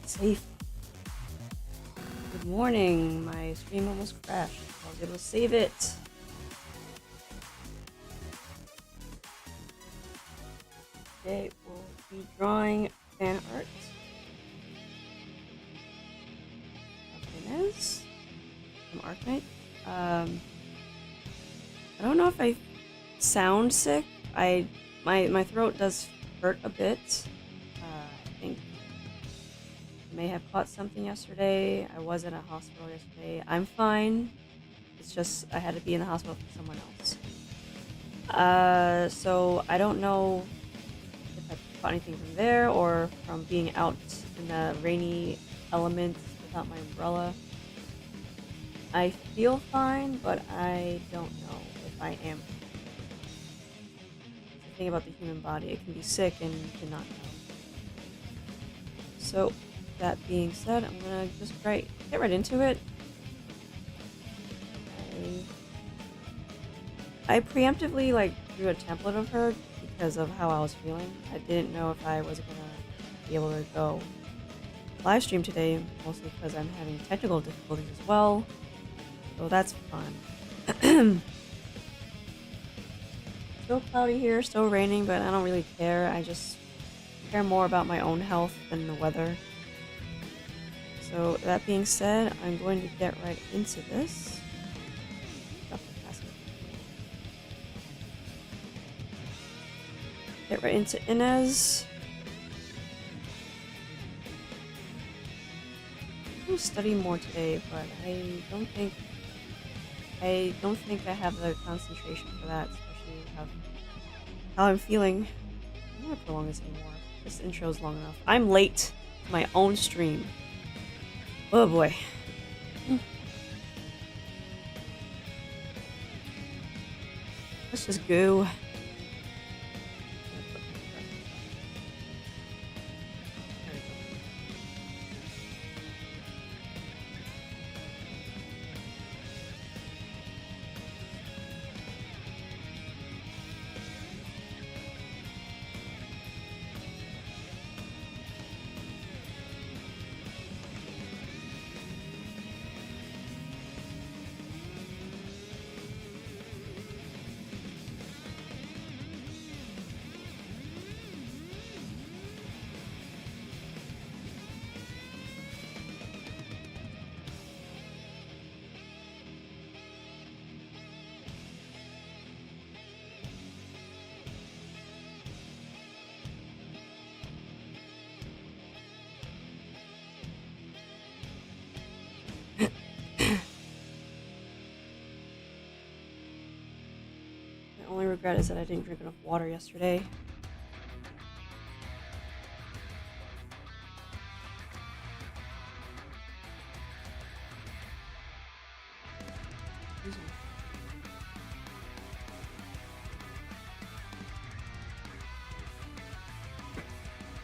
Safe. Good morning. My stream almost crashed. I was able to save it. Today we'll be drawing fan art of Ines from Arknights. I don't know if I sound sick. My throat does hurt a bit. I think I may have caught something yesterday. I was in a hospital yesterday. I'm fine. It's just I had to be in the hospital for someone else. So I don't know if I caught anything from there or from being out in the rainy elements without my umbrella. I feel fine, but I don't know if I am. It's the thing about the human body. It can be sick and you cannot know. So, that being said, I'm gonna just get right into it. I preemptively drew a template of her because of how I was feeling. I didn't know if I was gonna be able to go live stream today, mostly because I'm having technical difficulties as well. So that's fun. Still cloudy here, still raining, but I don't really care. I just care more about my own health than the weather. So that being said, I'm going to get right into this. Get right into Ines. I'm going to study more today, but I don't think I have the concentration for that, especially how I'm feeling. I'm not gonna prolong this anymore. This intro's long enough. I'm late to my own stream. Oh boy. Let's just go. My only regret is that I didn't drink enough water yesterday.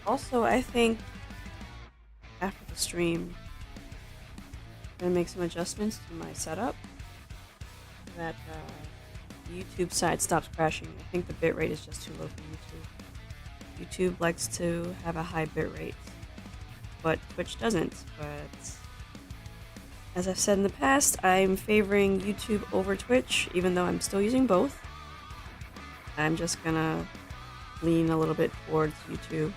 Also, I think after the stream, I'm gonna make some adjustments to my setup so that the YouTube side stops crashing. I think the bitrate is just too low for YouTube. YouTube likes to have a high bitrate, but Twitch doesn't. But as I've said in the past, I'm favoring YouTube over Twitch, even though I'm still using both. I'm just gonna lean a little bit towards YouTube.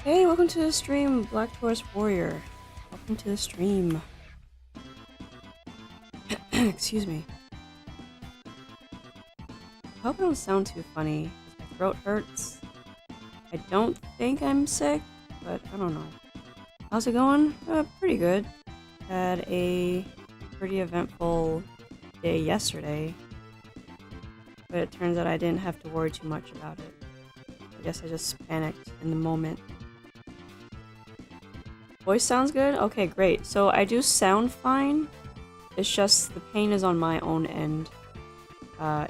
Hey, welcome to the stream, Black Taurus Warrior. Welcome to the stream. Excuse me. I hope I don't sound too funny. My throat hurts. I don't think I'm sick, but I don't know. How's it going? Pretty good. Had a pretty eventful day yesterday, but it turns out I didn't have to worry too much about it. I guess I just panicked in the moment. Voice sounds good? Okay, great. So I do sound fine. It's just the pain is on my own end.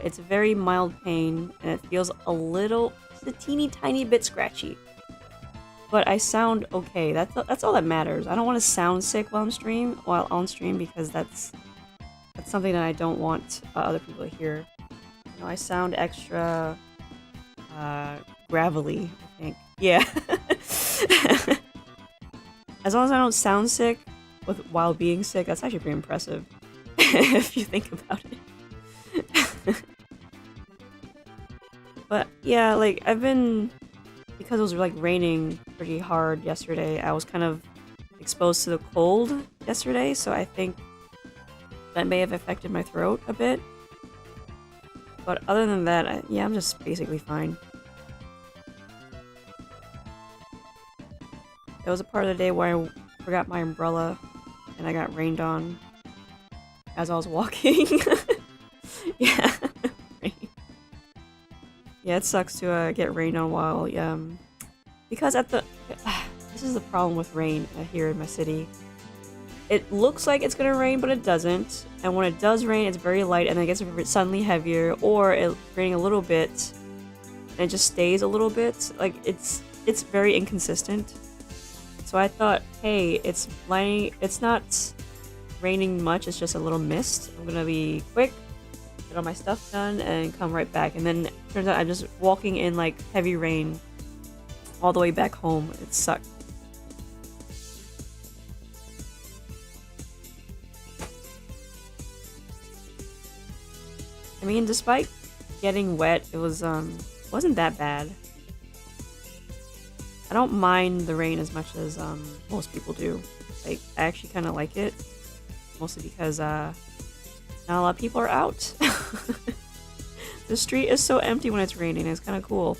It's a very mild pain, and it feels just a teeny tiny bit scratchy. But I sound okay. That's all that matters. I don't want to sound sick while on stream because that's something that I don't want other people to hear. You know, I sound extra gravelly, I think. Yeah. As long as I don't sound sick while being sick, that's actually pretty impressive. If you think about it. But yeah, like because it was like raining pretty hard yesterday, I was kind of exposed to the cold yesterday, so I think that may have affected my throat a bit. But other than that, yeah, I'm just basically fine. It was a part of the day where I forgot my umbrella and I got rained on as I was walking. Yeah. Yeah, it sucks to get rained on while because this is the problem with rain here in my city. It looks like it's gonna rain, but it doesn't. And when it does rain, it's very light and then it gets suddenly heavier, or it's raining a little bit and it just stays a little bit. Like it's very inconsistent. So I thought, hey, it's not raining much, it's just a little mist. I'm gonna be quick, get all my stuff done, and come right back. And then it turns out I'm just walking in like heavy rain all the way back home. It sucked. I mean, despite getting wet, it wasn't that bad. I don't mind the rain as much as most people do. Like, I actually kind of like it, mostly because not a lot of people are out. The street is so empty when it's raining. It's kind of cool.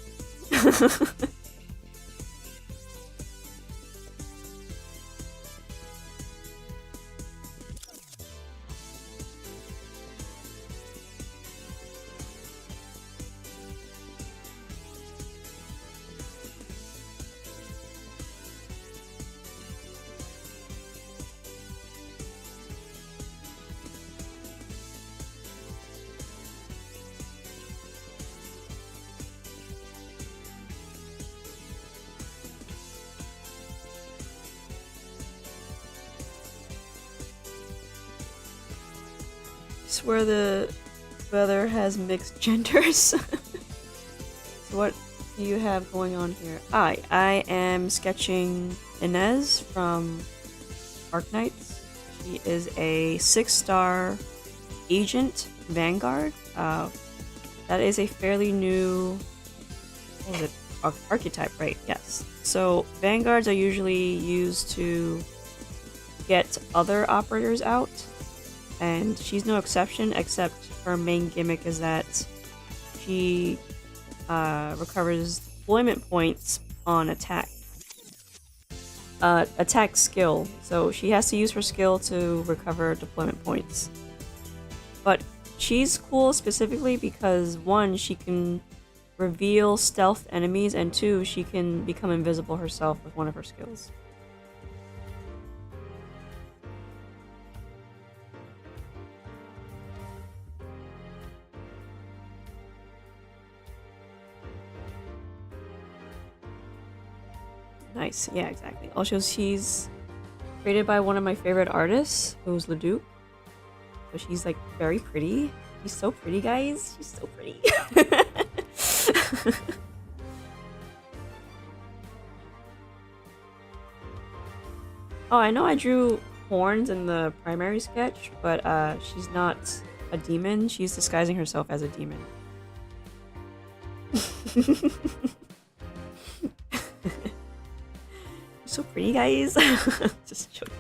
Where the weather has mixed genders. So what do you have going on here? I am sketching Ines from Arknights. She is a 6-star agent Vanguard. That is a fairly new, what was it? Archetype, right? Yes. So Vanguards are usually used to get other operators out. And she's no exception, except her main gimmick is that she recovers deployment points on attack. Attack skill. So she has to use her skill to recover deployment points. But she's cool specifically because 1, she can reveal stealth enemies, and 2, she can become invisible herself with one of her skills. Nice. Yeah, exactly. Also, she's created by one of my favorite artists, who's Leduc. So she's like very pretty. She's so pretty, guys. She's so pretty. Oh, I know I drew horns in the primary sketch, but she's not a demon. She's disguising herself as a demon. So pretty, guys. Just joking.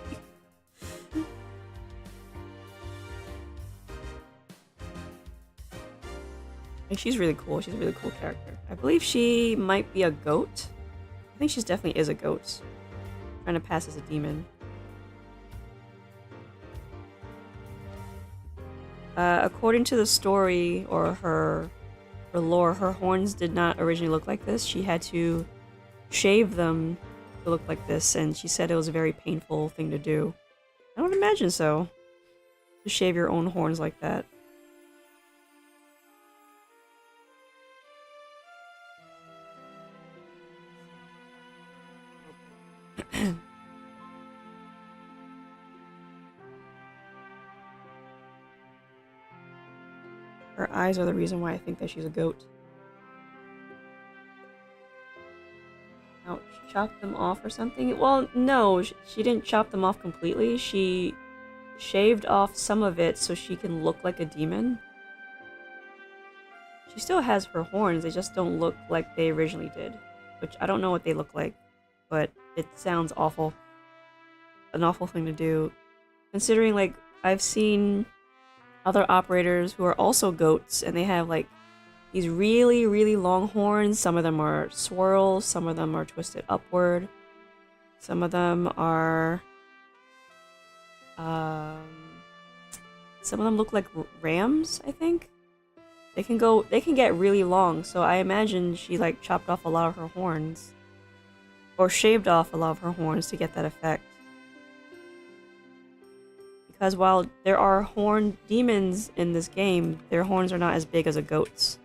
Like, she's really cool. She's a really cool character. I believe she might be a goat. I think she definitely is a goat. Trying to pass as a demon. According to the story or her lore, her horns did not originally look like this. She had to shave them to look like this, and she said it was a very painful thing to do. I don't imagine so. To shave your own horns like that. Her eyes are the reason why I think that she's a goat. Ouch. Chop them off or something? Well, no, she didn't chop them off completely. She shaved off some of it so she can look like a demon. She still has her horns, they just don't look like they originally did. Which, I don't know what they look like, but it sounds awful. An awful thing to do. Considering, like, I've seen other operators who are also goats, and they have, like, these really, really long horns. Some of them are swirls, some of them are twisted upward. Some of them are... some of them look like rams, I think? They can get really long, so I imagine she, like, chopped off a lot of her horns. Or shaved off a lot of her horns to get that effect. Because while there are horned demons in this game, their horns are not as big as a goat's.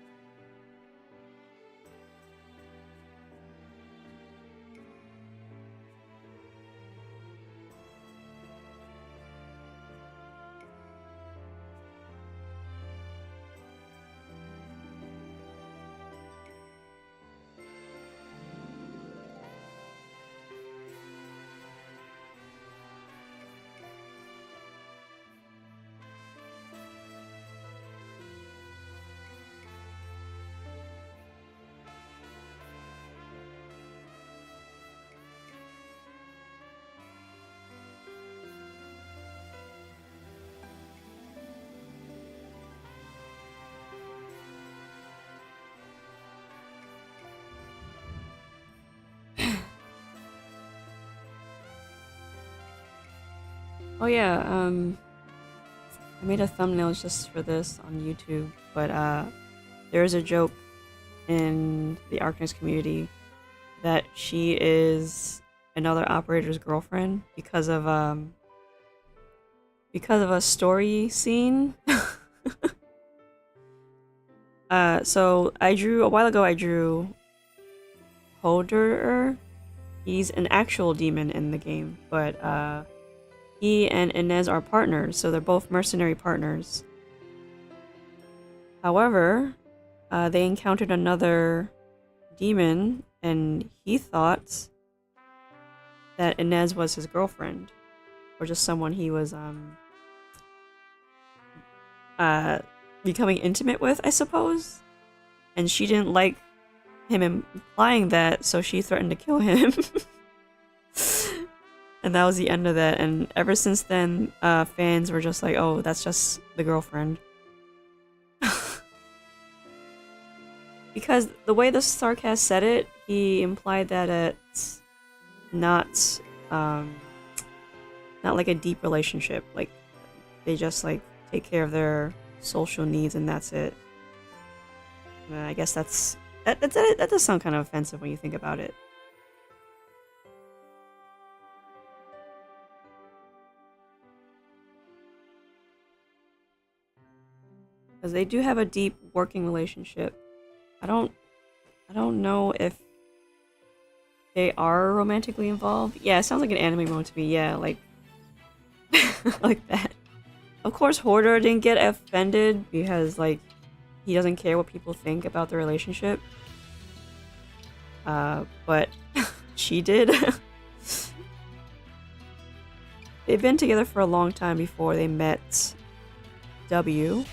Oh yeah, I made a thumbnail just for this on YouTube, but there is a joke in the Arknights community that she is another operator's girlfriend because of a story scene. So a while ago I drew Holderer. He's an actual demon in the game, but he and Ines are partners, so they're both mercenary partners. However, they encountered another demon, and he thought that Ines was his girlfriend, or just someone he was becoming intimate with, I suppose. And she didn't like him implying that, so she threatened to kill him. And that was the end of that, and ever since then, fans were just like, oh, that's just the girlfriend. Because the way the Starcast said it, he implied that it's not like a deep relationship. Like, they just, like, take care of their social needs and that's it. And I guess that does sound kind of offensive when you think about it. Because they do have a deep working relationship. I don't know if they are romantically involved. Yeah, it sounds like an anime moment to me. Yeah, like like that. Of course, Hoarder didn't get offended because like he doesn't care what people think about the relationship. But she did. They've been together for a long time before they met W.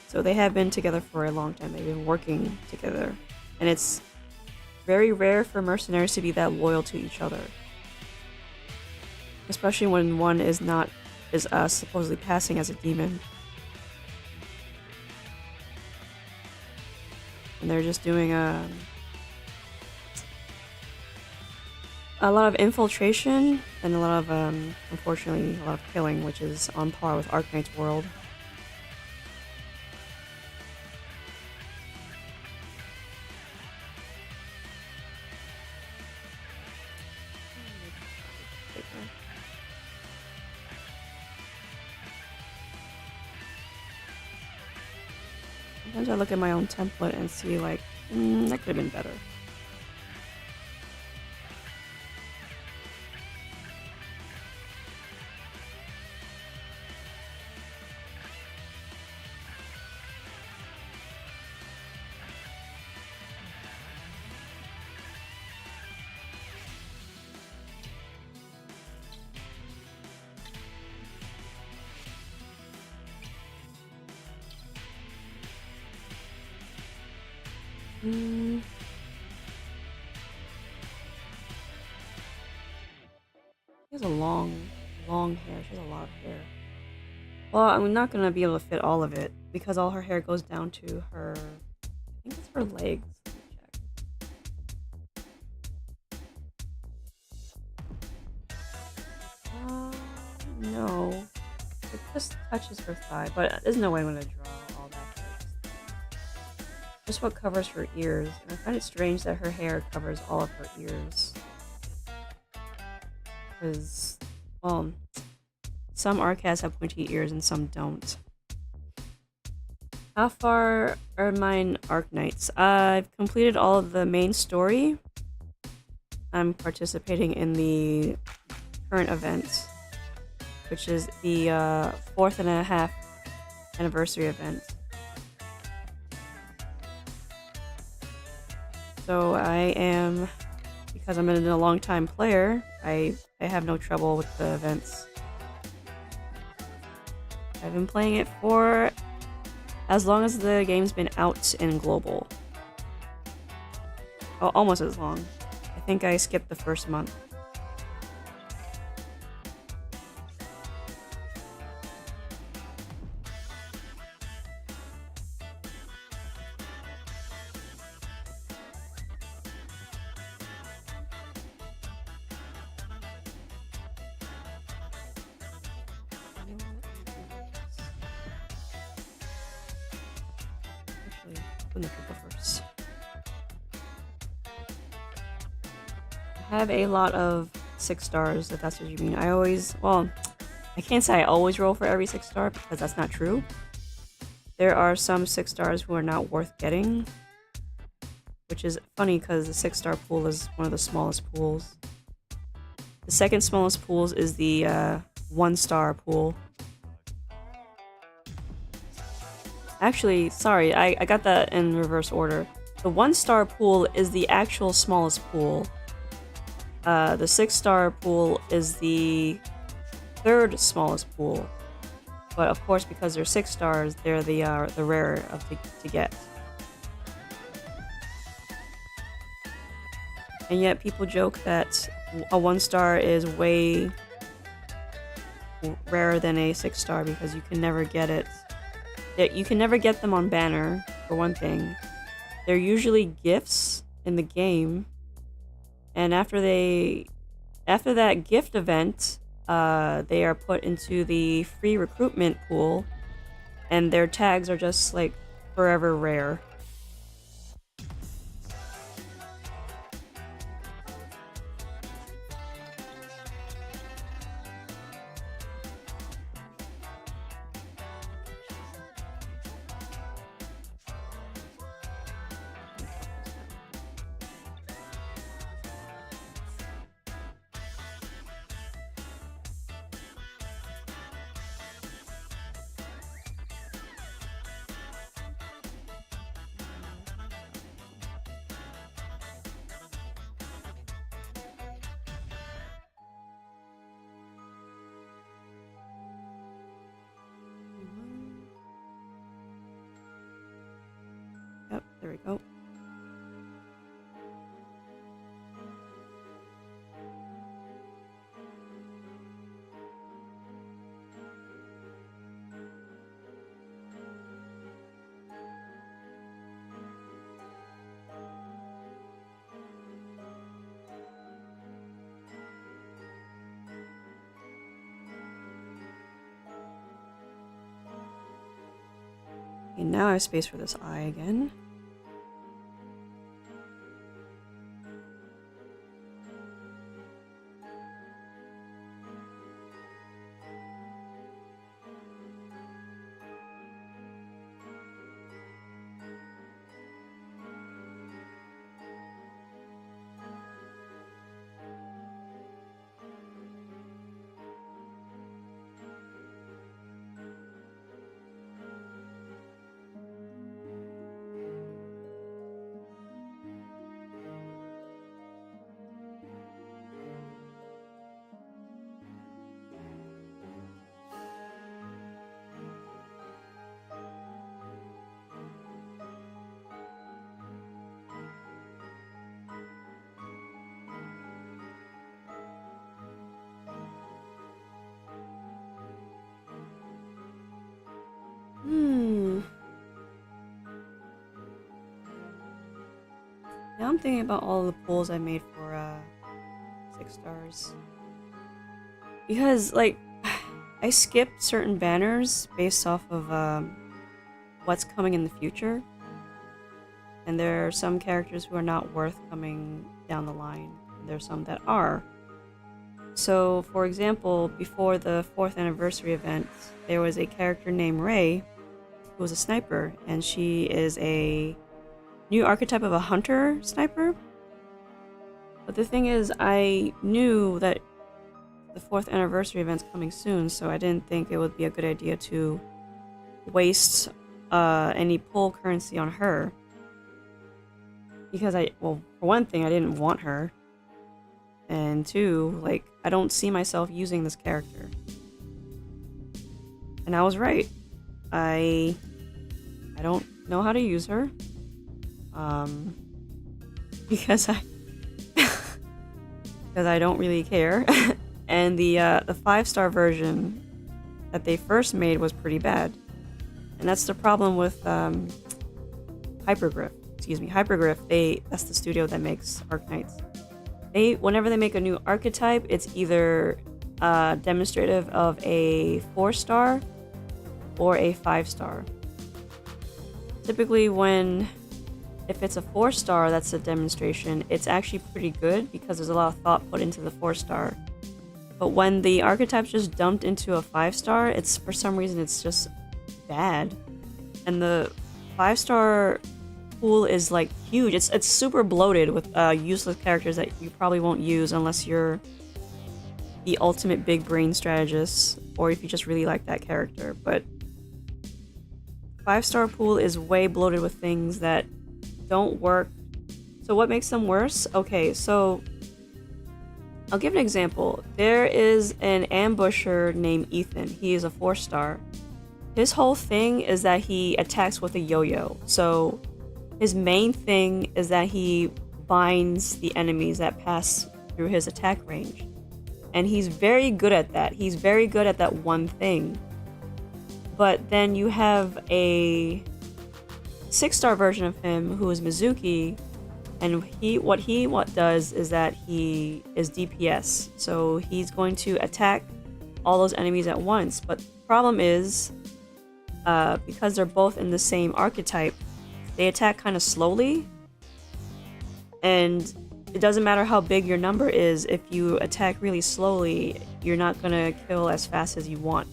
So they have been together for a long time. They've been working together. And it's very rare for mercenaries to be that loyal to each other. Especially when one is supposedly passing as a demon. And they're just doing a lot of infiltration and a lot of, unfortunately, a lot of killing, which is on par with Arknights' world. Sometimes I look at my own template and see like, that could have been better. She has a long hair. She has a lot of hair. Well, I'm not gonna be able to fit all of it because all her hair goes down to her. I think it's her legs. Let me check. No. It just touches her thigh, but there's no way I'm gonna draw all that hair. Just what covers her ears, and I find it strange that her hair covers all of her ears. Because, well, some Arcats have pointy ears and some don't. How far are mine Arknights? I've completed all of the main story. I'm participating in the current event, which is the 4.5 anniversary event. So I am, because I'm a long time player, I have no trouble with the events. I've been playing it for as long as the game's been out in global. Oh, almost as long. I think I skipped the first month. I have a lot of 6 stars, if that's what you mean. Well, I can't say I always roll for every 6 star because that's not true. There are some 6 stars who are not worth getting, which is funny because the 6 star pool is one of the smallest pools. The second smallest pool is the 1 star pool. Actually, sorry, I got that in reverse order. The 1 star pool is the actual smallest pool. The 6 star pool is the 3rd smallest pool. But of course, because they're 6 stars, they're the rarer to get. And yet people joke that a 1 star is way rarer than a 6 star because you can never get it. You can never get them on banner, for one thing. They're usually gifts in the game. And after that gift event, they are put into the free recruitment pool, and their tags are just like forever rare. There we go. Okay, now I have space for this eye again. Now I'm thinking about all the pulls I made for 6 stars. Because, like, I skipped certain banners based off of what's coming in the future. And there are some characters who are not worth coming down the line. And there are some that are. So, for example, before the 4th anniversary event, there was a character named Ray, who was a sniper, and she is a new archetype of a hunter sniper. But the thing is, I knew that the 4th anniversary event's coming soon, so I didn't think it would be a good idea to waste any pull currency on her. Because well, for one thing, I didn't want her. And 2, like, I don't see myself using this character. And I was right. I don't know how to use her. Because I don't really care. And the 5-star version that they first made was pretty bad. And that's the problem with Hypergriff. Excuse me, Hypergriff, that's the studio that makes Arknights. Whenever they make a new archetype, it's either demonstrative of a 4-star or a 5-star. Typically if it's a 4-star that's a demonstration, it's actually pretty good because there's a lot of thought put into the 4-star. But when the archetype's just dumped into a 5-star, for some reason it's just bad. And the 5-star pool is like huge. It's super bloated with useless characters that you probably won't use unless you're the ultimate big brain strategist or if you just really like that character. But 5-star pool is way bloated with things that don't work. So what makes them worse? Okay, so I'll give an example. There is an ambusher named Ethan. He is a 4-star. His whole thing is that he attacks with a yo-yo. So his main thing is that he binds the enemies that pass through his attack range. And he's very good at that. He's very good at that one thing. But then you have a 6-star version of him who is Mizuki, and what does is that he is DPS, so he's going to attack all those enemies at once. But the problem is, because they're both in the same archetype, they attack kind of slowly, and it doesn't matter how big your number is. If you attack really slowly, you're not gonna kill as fast as you want.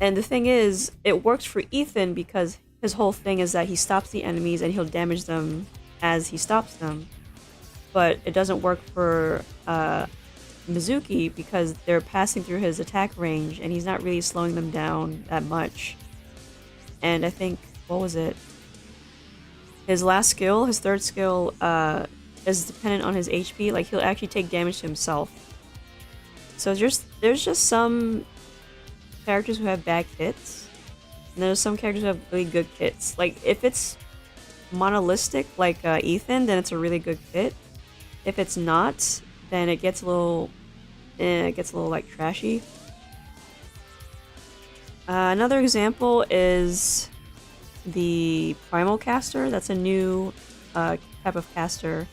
And the thing is, it works for Ethan because his whole thing is that he stops the enemies and he'll damage them as he stops them. But it doesn't work for Mizuki because they're passing through his attack range and he's not really slowing them down that much. And I think, what was it? His last skill, his 3rd skill, is dependent on his HP. Like, he'll actually take damage to himself. So there's just some characters who have bad hits, And there's some characters who have really good kits. Like, if it's monolithic, like Ethan, then it's a really good kit. If it's not, then it gets a little, like trashy. Another example is the Primal Caster. That's a new type of caster.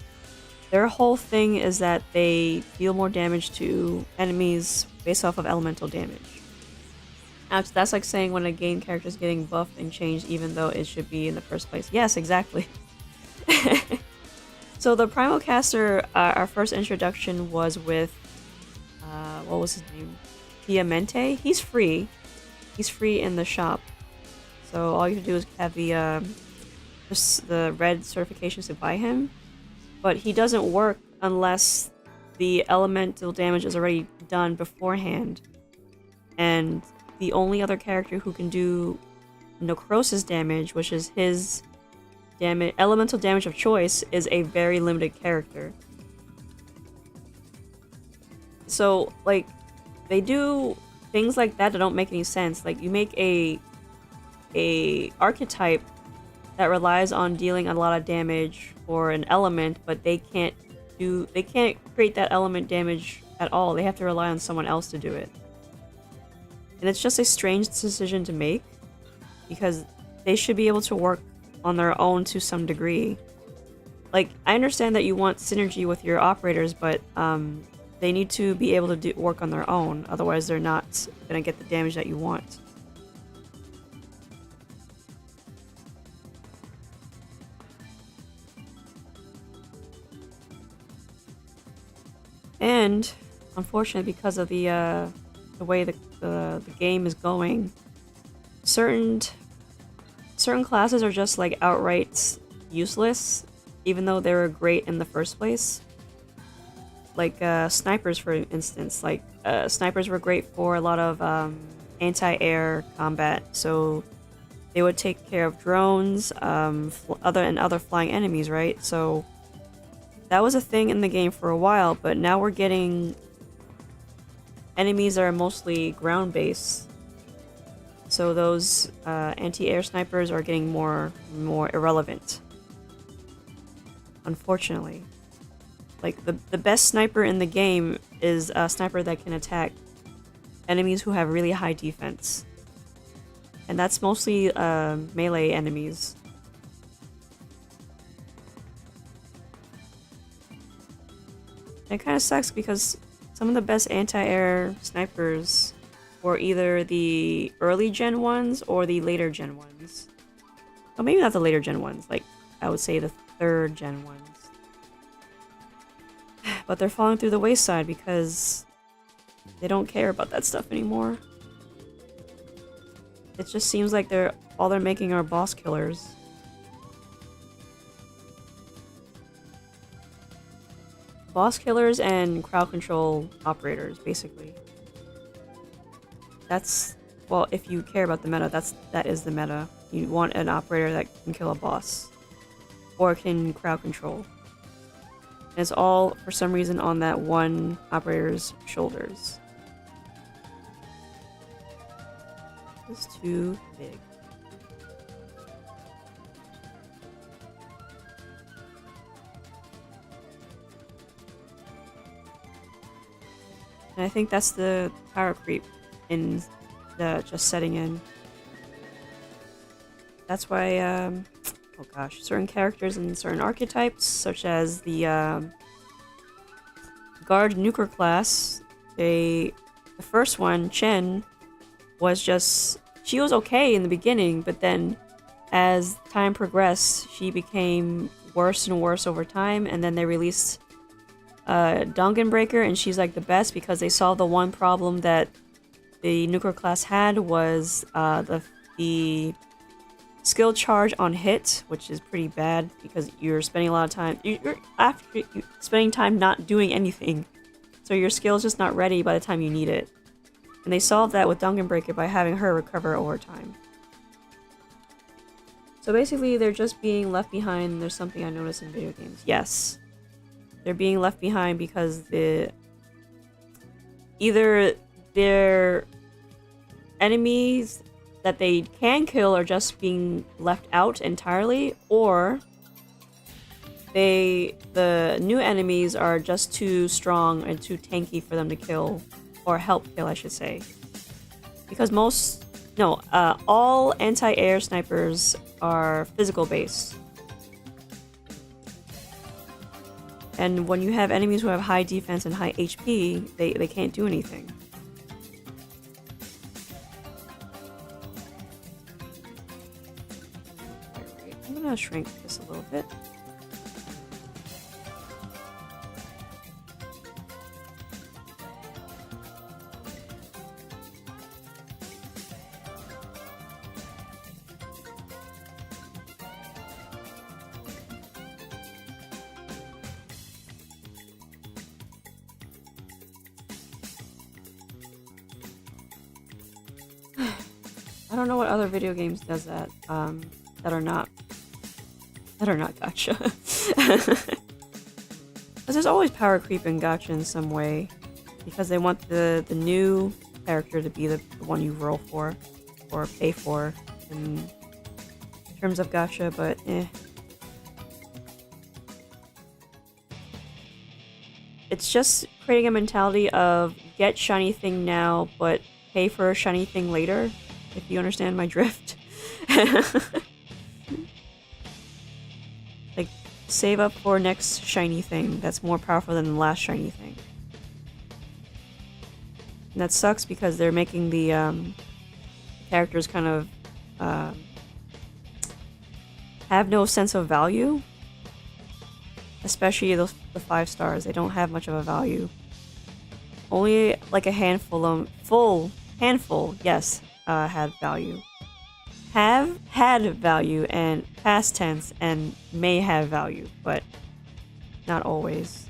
Their whole thing is that they deal more damage to enemies based off of elemental damage. That's like saying when a game character is getting buffed and changed even though it should be in the first place. Yes, exactly. So the Primal Caster, our first introduction was with, what was his name? Diamante. He's free. He's free in the shop. So all you have to do is have the red certifications to buy him. But he doesn't work unless the elemental damage is already done beforehand. And the only other character who can do necrosis damage, which is his elemental damage of choice, is a very limited character. So, like, they do things like that don't make any sense. Like, you make a archetype that relies on dealing a lot of damage for an element, but they can't create that element damage at all. They have to rely on someone else to do it. And it's just a strange decision to make, because they should be able to work on their own to some degree. Like, I understand that you want synergy with your operators, but they need to be able to work on their own. Otherwise, they're not going to get the damage that you want. And unfortunately, because of the way the game is going, certain classes are just like outright useless, even though they were great in the first place. Like snipers, for instance. Like snipers were great for a lot of anti-air combat, so they would take care of drones, other flying enemies, right? So that was a thing in the game for a while, but now we're getting enemies that are mostly ground-based. So those anti-air snipers are getting more irrelevant, unfortunately. Like, the best sniper in the game is a sniper that can attack enemies who have really high defense. And that's mostly melee enemies. And it kind of sucks because some of the best anti-air snipers were either the early gen ones or the later gen ones. Well, maybe not the later gen ones, like I would say the third gen ones. But they're falling through the wayside because they don't care about that stuff anymore. It just seems like all they're making are boss killers. Boss killers and crowd control operators, basically. That's, well, if you care about the meta, that is the meta. You want an operator that can kill a boss. Or can crowd control. And it's all, for some reason, on that one operator's shoulders. It's too big. And I think that's the power creep in the just setting in. That's why, oh gosh, certain characters and certain archetypes, such as the Guard Nuker class, the first one, Chen, she was okay in the beginning, but then as time progressed, she became worse and worse over time, and then they released Dungeon Breaker, and she's like the best because they solved the one problem that the Nuker class had, was the skill charge on hit, which is pretty bad because you're spending a lot of time. You're spending time not doing anything, so your skill's just not ready by the time you need it. And they solved that with Dungeon Breaker by having her recover over time. So basically, they're just being left behind. There's something I noticed in video games. Yes, they're being left behind because either their enemies that they can kill are just being left out entirely, or the new enemies are just too strong and too tanky for them to kill, or help kill, I should say. Because all anti-air snipers are physical based. And when you have enemies who have high defense and high HP, they can't do anything. Alright, I'm gonna shrink this a little bit. I don't know what other video games does that, that are not gacha. Because there's always power creep in gacha in some way, because they want the new character to be the one you roll for, or pay for, in terms of gacha, but It's just creating a mentality of get shiny thing now, but pay for a shiny thing later. If you understand my drift. Like, save up for next shiny thing that's more powerful than the last shiny thing. And that sucks because they're making the characters kind of have no sense of value. Especially the 5 stars. They don't have much of a value. Only like a handful, yes, had value. Have had value and past tense and may have value, but not always.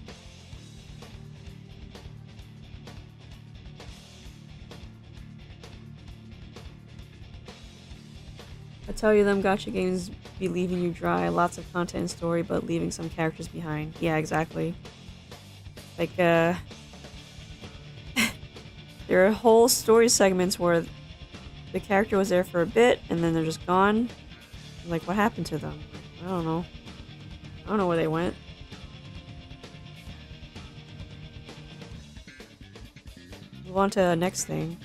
I tell you, them gacha games be leaving you dry. Lots of content and story, but leaving some characters behind. Yeah, exactly. Like, there are whole story segments where the character was there for a bit, and then they're just gone. Like, what happened to them? I don't know. I don't know where they went. Move on to the next thing.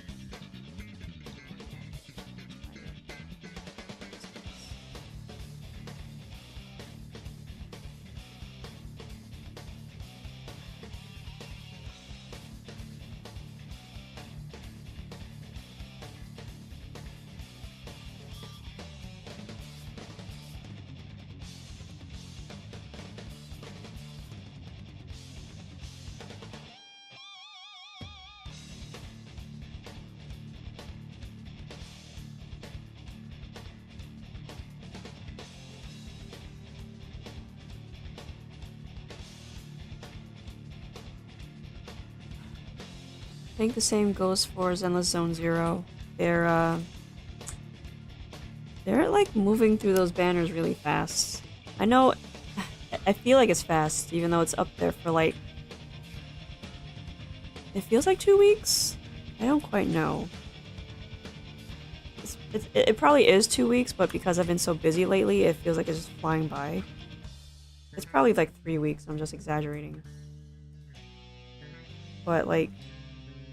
I think the same goes for Zenless Zone Zero. They're like moving through those banners really fast. I know, I feel like it's fast, even though it's up there for like, it feels like 2 weeks? I don't quite know. It probably is 2 weeks, but because I've been so busy lately, it feels like it's just flying by. It's probably like 3 weeks, I'm just exaggerating. But like,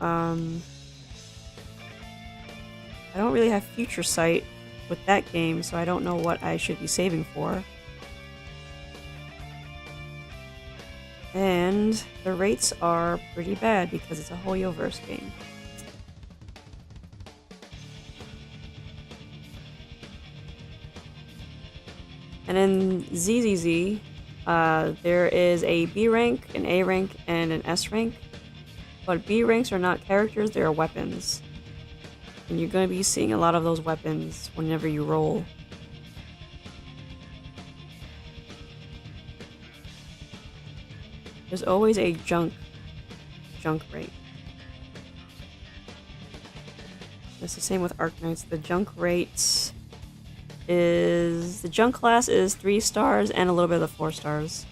I don't really have future sight with that game, so I don't know what I should be saving for. And the rates are pretty bad because it's a Hoyoverse game. And in ZZZ, there is a B rank, an A rank, and an S rank. But B ranks are not characters, they are weapons. And you're going to be seeing a lot of those weapons whenever you roll. There's always a junk rate. It's the same with Arknights. The junk rate is... The junk class is 3 stars and a little bit of the 4 stars.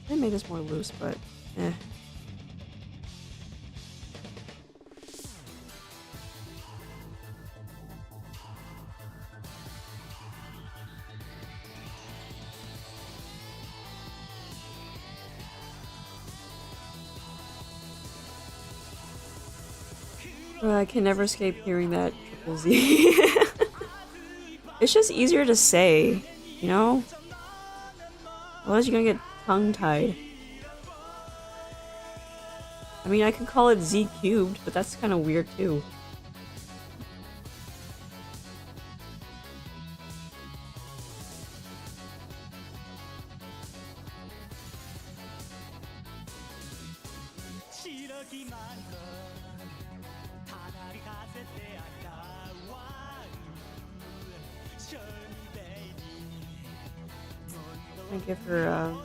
I made this more loose, but eh. I can never escape hearing that triple Z. It's just easier to say, you know? Otherwise you're gonna get tongue-tied. I mean, I could call it Z cubed, but that's kind of weird too. I give her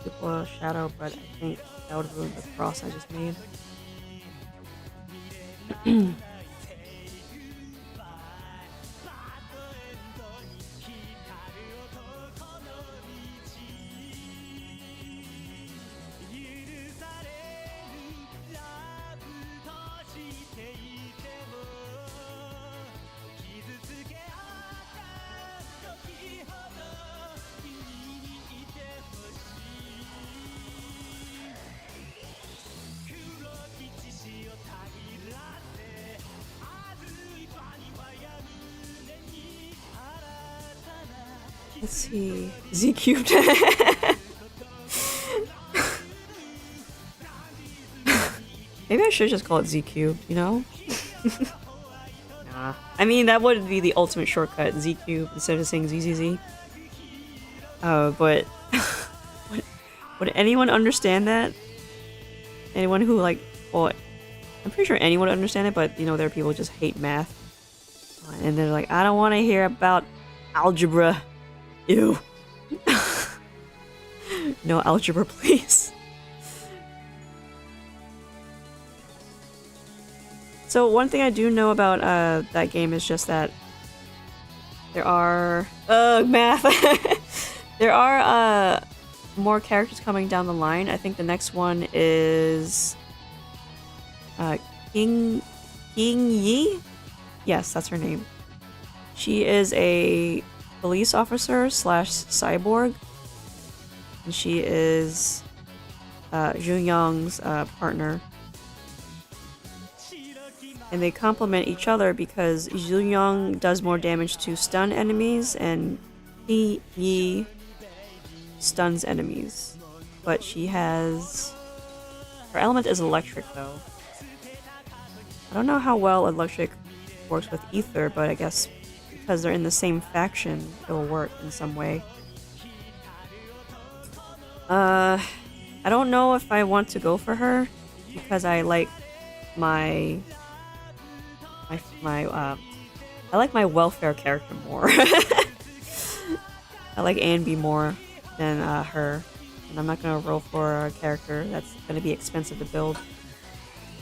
people a shadow, but I think that would ruin the cross I just made. Let's see. Z cubed. Maybe I should just call it Z cubed, you know? Nah. I mean, that would be the ultimate shortcut, Z cubed, instead of saying ZZZ. But would anyone understand that? Anyone who, like, well, I'm pretty sure anyone would understand it, but, you know, there are people who just hate math. And they're like, I don't want to hear about algebra. Ew. No algebra, please. So one thing I do know about that game is just that there are math. There are more characters coming down the line. I think the next one is King Yi. Yes, that's her name. She is a police officer slash cyborg, and she is Junyang's partner. And they complement each other because Junyang does more damage to stun enemies and Yi stuns enemies. But she has... her element is electric though. I don't know how well electric works with ether, but I guess because they're in the same faction, it'll work in some way. I don't know if I want to go for her because I like I like my welfare character more. I like Anby more than her, and I'm not gonna roll for a character that's gonna be expensive to build.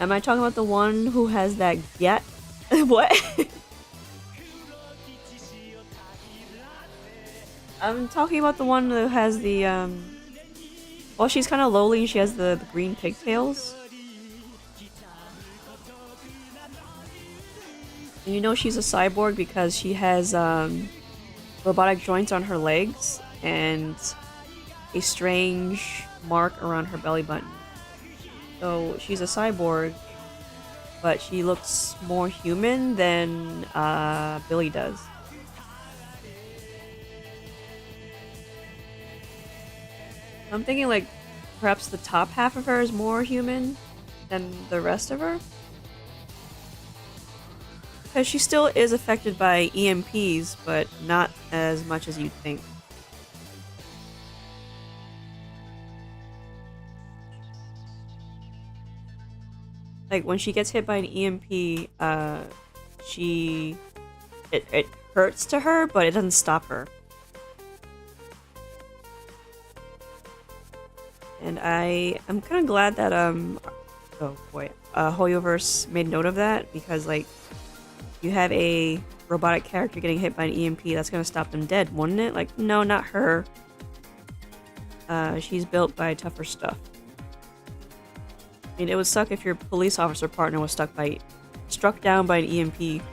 Am I talking about the one who has that get? What? I'm talking about the one who has the well, she's kind of lowly and she has the green pigtails. And you know she's a cyborg because she has robotic joints on her legs and a strange mark around her belly button. So she's a cyborg, but she looks more human than Billy does. I'm thinking like perhaps the top half of her is more human than the rest of her. Because she still is affected by EMPs, but not as much as you'd think. Like when she gets hit by an EMP, it hurts to her, but it doesn't stop her. And I'm kind of glad that oh boy, Hoyoverse made note of that, because like you have a robotic character getting hit by an EMP, that's gonna stop them dead, wouldn't it? Like, no, not her. she's built by tougher stuff. I mean, it would suck if your police officer partner was struck down by an EMP.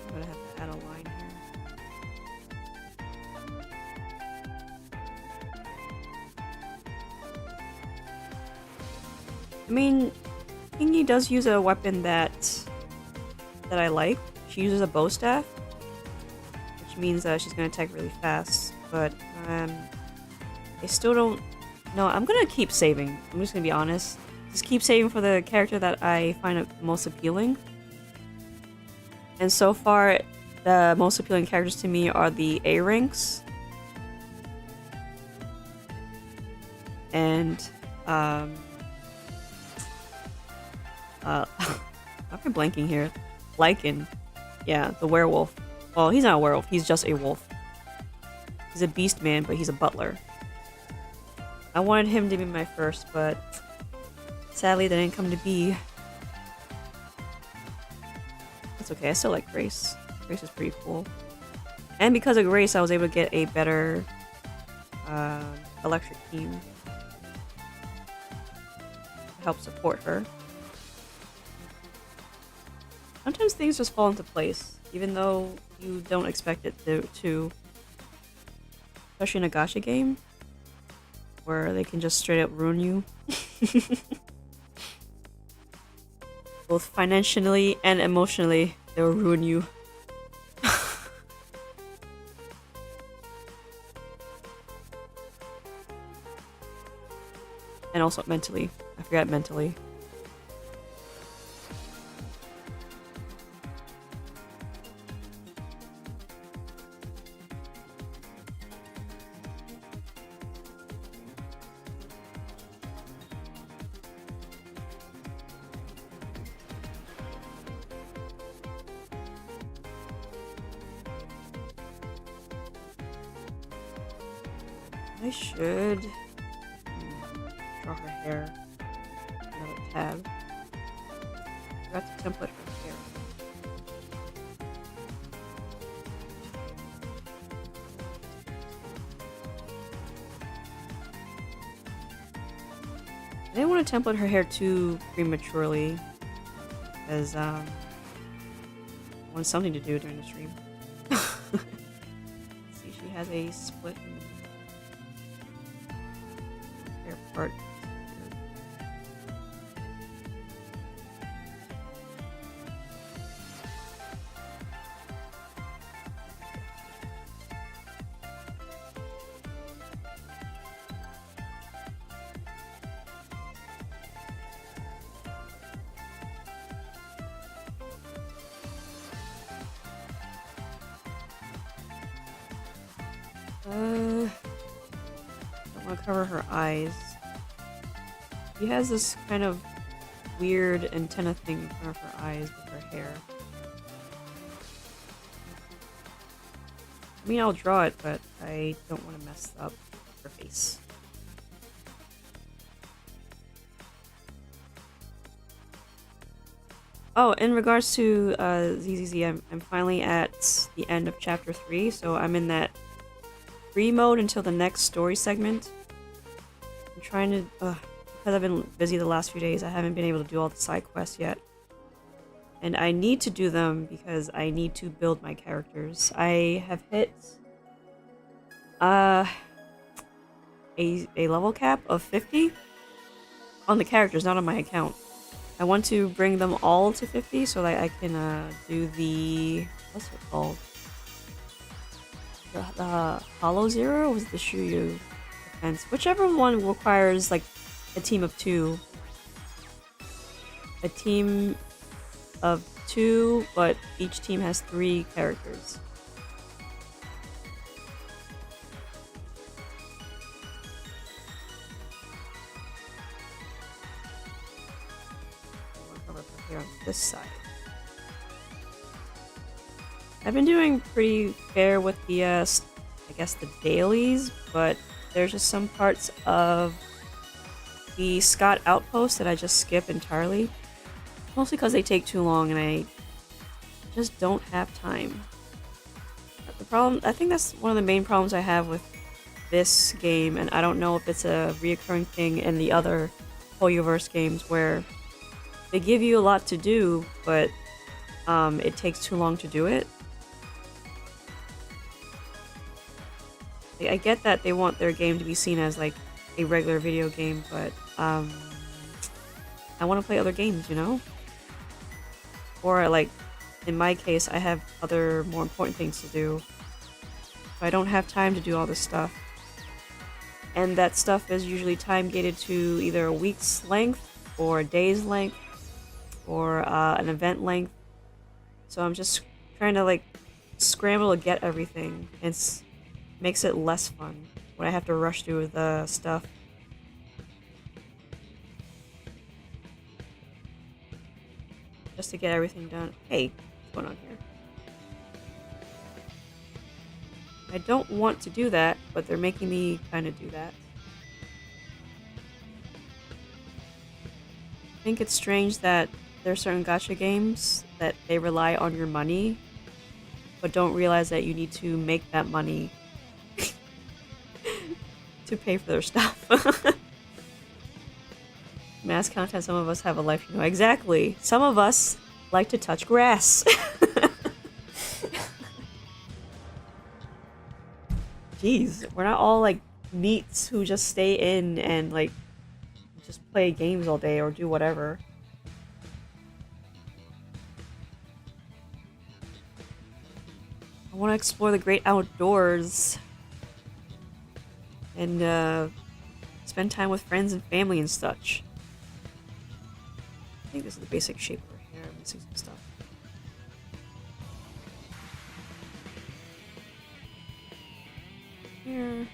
I'm gonna have to add a line here. I mean, Pingy does use a weapon that I like. She uses a bow staff, which means that she's gonna attack really fast. But I still don't know. I'm gonna keep saving. I'm just gonna be honest. Just keep saving for the character that I find most appealing. And so far, the most appealing characters to me are the A ranks. And I'm blanking here. Lycan. Yeah, the werewolf. Well, he's not a werewolf, he's just a wolf. He's a beast man, but he's a butler. I wanted him to be my first, but sadly that didn't come to be. That's okay, I still like Grace. Grace is pretty cool. And because of Grace, I was able to get a better electric team to help support her. Sometimes things just fall into place, even though you don't expect it to. Especially in a gacha game, where they can just straight up ruin you. Both financially and emotionally, they'll ruin you. And also mentally. I forgot mentally. I should draw her hair. Another tab. Forgot to template her hair. I didn't want to template her hair too prematurely, as I wanted something to do during the stream. Let's see, she has a split hair part. I don't want to cover her eyes. She has this kind of weird antenna thing in front of her eyes with her hair. I mean, I'll draw it, but I don't want to mess up her face. Oh, in regards to ZZZ, I'm finally at the end of chapter 3, so I'm in that free mode until the next story segment. I'm trying to, because I've been busy the last few days, I haven't been able to do all the side quests yet. And I need to do them because I need to build my characters. I have hit a level cap of 50 on the characters, not on my account. I want to bring them all to 50 so that I can do the, what's it called? The Hollow Zero was the Shuyu defense. Whichever one requires like a team of 2. A team of 2, but each team has 3 characters. Here on this side. I've been doing pretty fair with the, I guess the dailies, but there's just some parts of the Scott outpost that I just skip entirely. Mostly because they take too long and I just don't have time. The problem, I think that's one of the main problems I have with this game, and I don't know if it's a reoccurring thing in the other Hoyoverse games where they give you a lot to do, but it takes too long to do it. Like, I get that they want their game to be seen as like a regular video game, but I want to play other games, you know? Or like, in my case, I have other more important things to do. So I don't have time to do all this stuff. And that stuff is usually time gated to either a week's length, or a day's length, or an event length. So I'm just trying to like scramble to get everything. It makes it less fun when I have to rush through the stuff. Just to get everything done. Hey, what's going on here? I don't want to do that, but they're making me kind of do that. I think it's strange that there are certain gacha games that they rely on your money, but don't realize that you need to make that money to pay for their stuff. Mass content, some of us have a life, you know. Exactly. Some of us like to touch grass. Jeez, we're not all like neats who just stay in and like just play games all day or do whatever. I want to explore the great outdoors and spend time with friends and family and such. I think this is the basic shape of her hair. I'm missing some stuff. Here.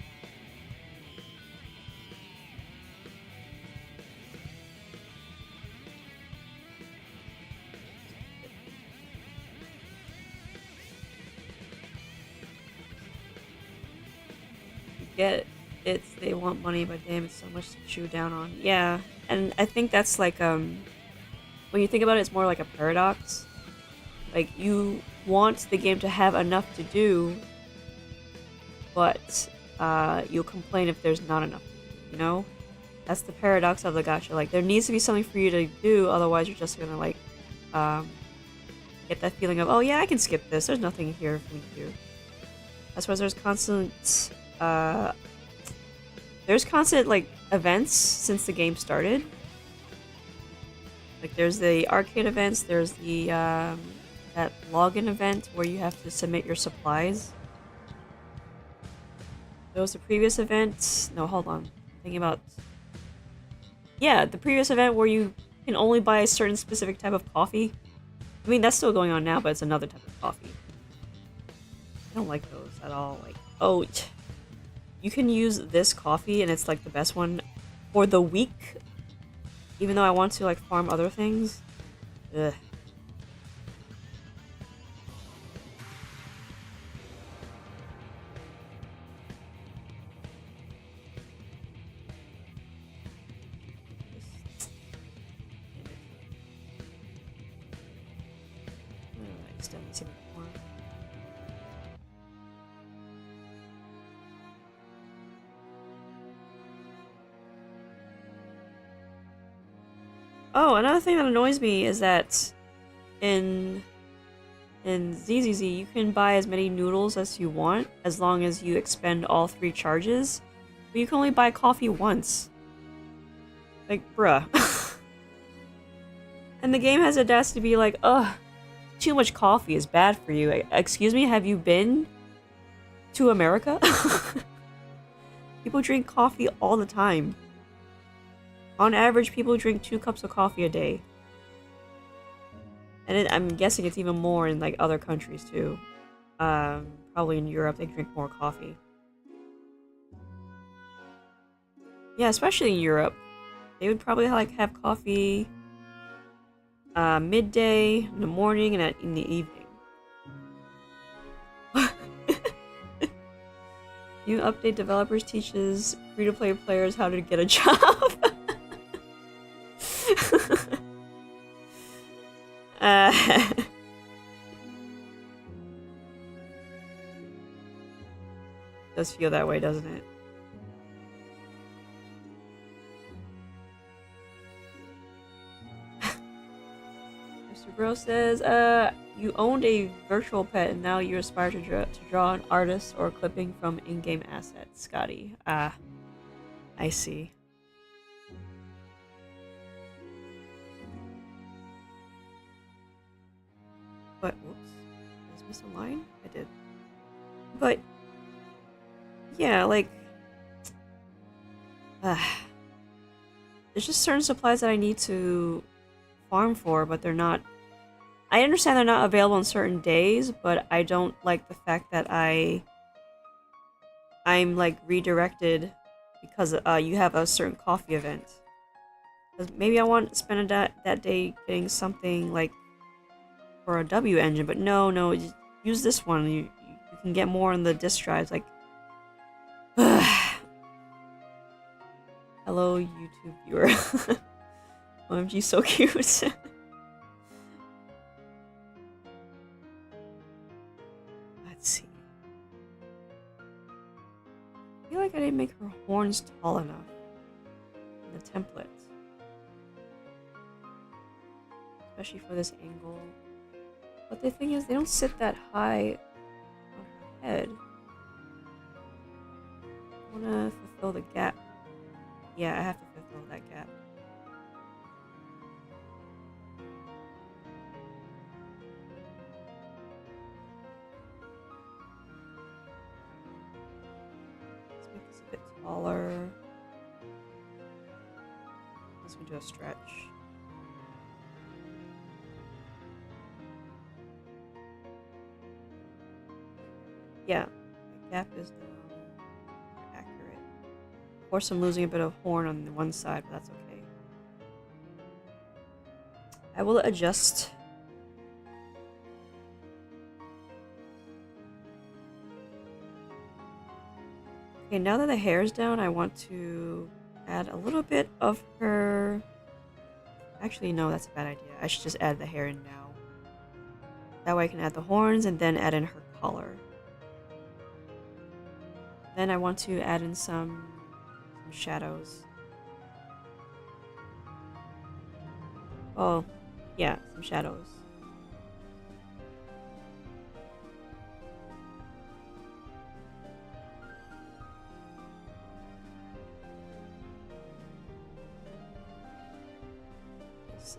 Get it, they want money, but damn, it's so much to chew down on. Yeah, and I think that's like, when you think about it, it's more like a paradox. Like, you want the game to have enough to do, but you'll complain if there's not enough, you know? That's the paradox of the gacha. Like, there needs to be something for you to do, otherwise you're just gonna, like, get that feeling of, oh yeah, I can skip this, there's nothing here for me to do. That's why there's constant, like, events since the game started. Like, there's the arcade events, there's the, that login event where you have to submit your supplies. There was the previous event. No, hold on. I'm thinking about... Yeah, the previous event where you can only buy a certain specific type of coffee. I mean, that's still going on now, but it's another type of coffee. I don't like those at all. Like, oh, you can use this coffee, and it's like the best one for the week. Even though I want to like farm other things. Ugh. Oh, another thing that annoys me is that in ZZZ you can buy as many noodles as you want as long as you expend all 3 charges, but you can only buy coffee once. Like, bruh. And the game has the audacity to be like, ugh, too much coffee is bad for you. Excuse me, have you been to America? People drink coffee all the time. On average, people drink 2 cups of coffee a day. And I'm guessing it's even more in like other countries too. Probably in Europe, they drink more coffee. Yeah, especially in Europe. They would probably like have coffee midday, in the morning, and in the evening. New update developers teaches free-to-play players how to get a job. Does feel that way, doesn't it? Mr. Bro says, you owned a virtual pet and now you aspire to draw an artist or clipping from in-game assets, Scotty. Ah, I see. But, whoops. Did I miss a line? I did. But, yeah, like... there's just certain supplies that I need to farm for, but they're not... I understand they're not available on certain days, but I don't like the fact that I'm like redirected because you have a certain coffee event. Maybe I want to spend that day getting something like for a W engine, but no, just use this one. You can get more on the disk drives. Like, hello, YouTube viewer. OMG, so cute. Let's see. I feel like I didn't make her horns tall enough in the template. Especially for this angle. But the thing is, they don't sit that high on her head. I wanna fulfill the gap. Yeah, I have to fulfill that gap. Let's make this a bit taller. Let's do a stretch. Yeah, the gap is now accurate. Of course, I'm losing a bit of horn on the one side, but that's okay. I will adjust. Okay, now that the hair is down, I want to add a little bit of her... Actually, no, that's a bad idea. I should just add the hair in now. That way I can add the horns and then add in her collar. Then I want to add in some shadows. Oh, yeah, some shadows. This is...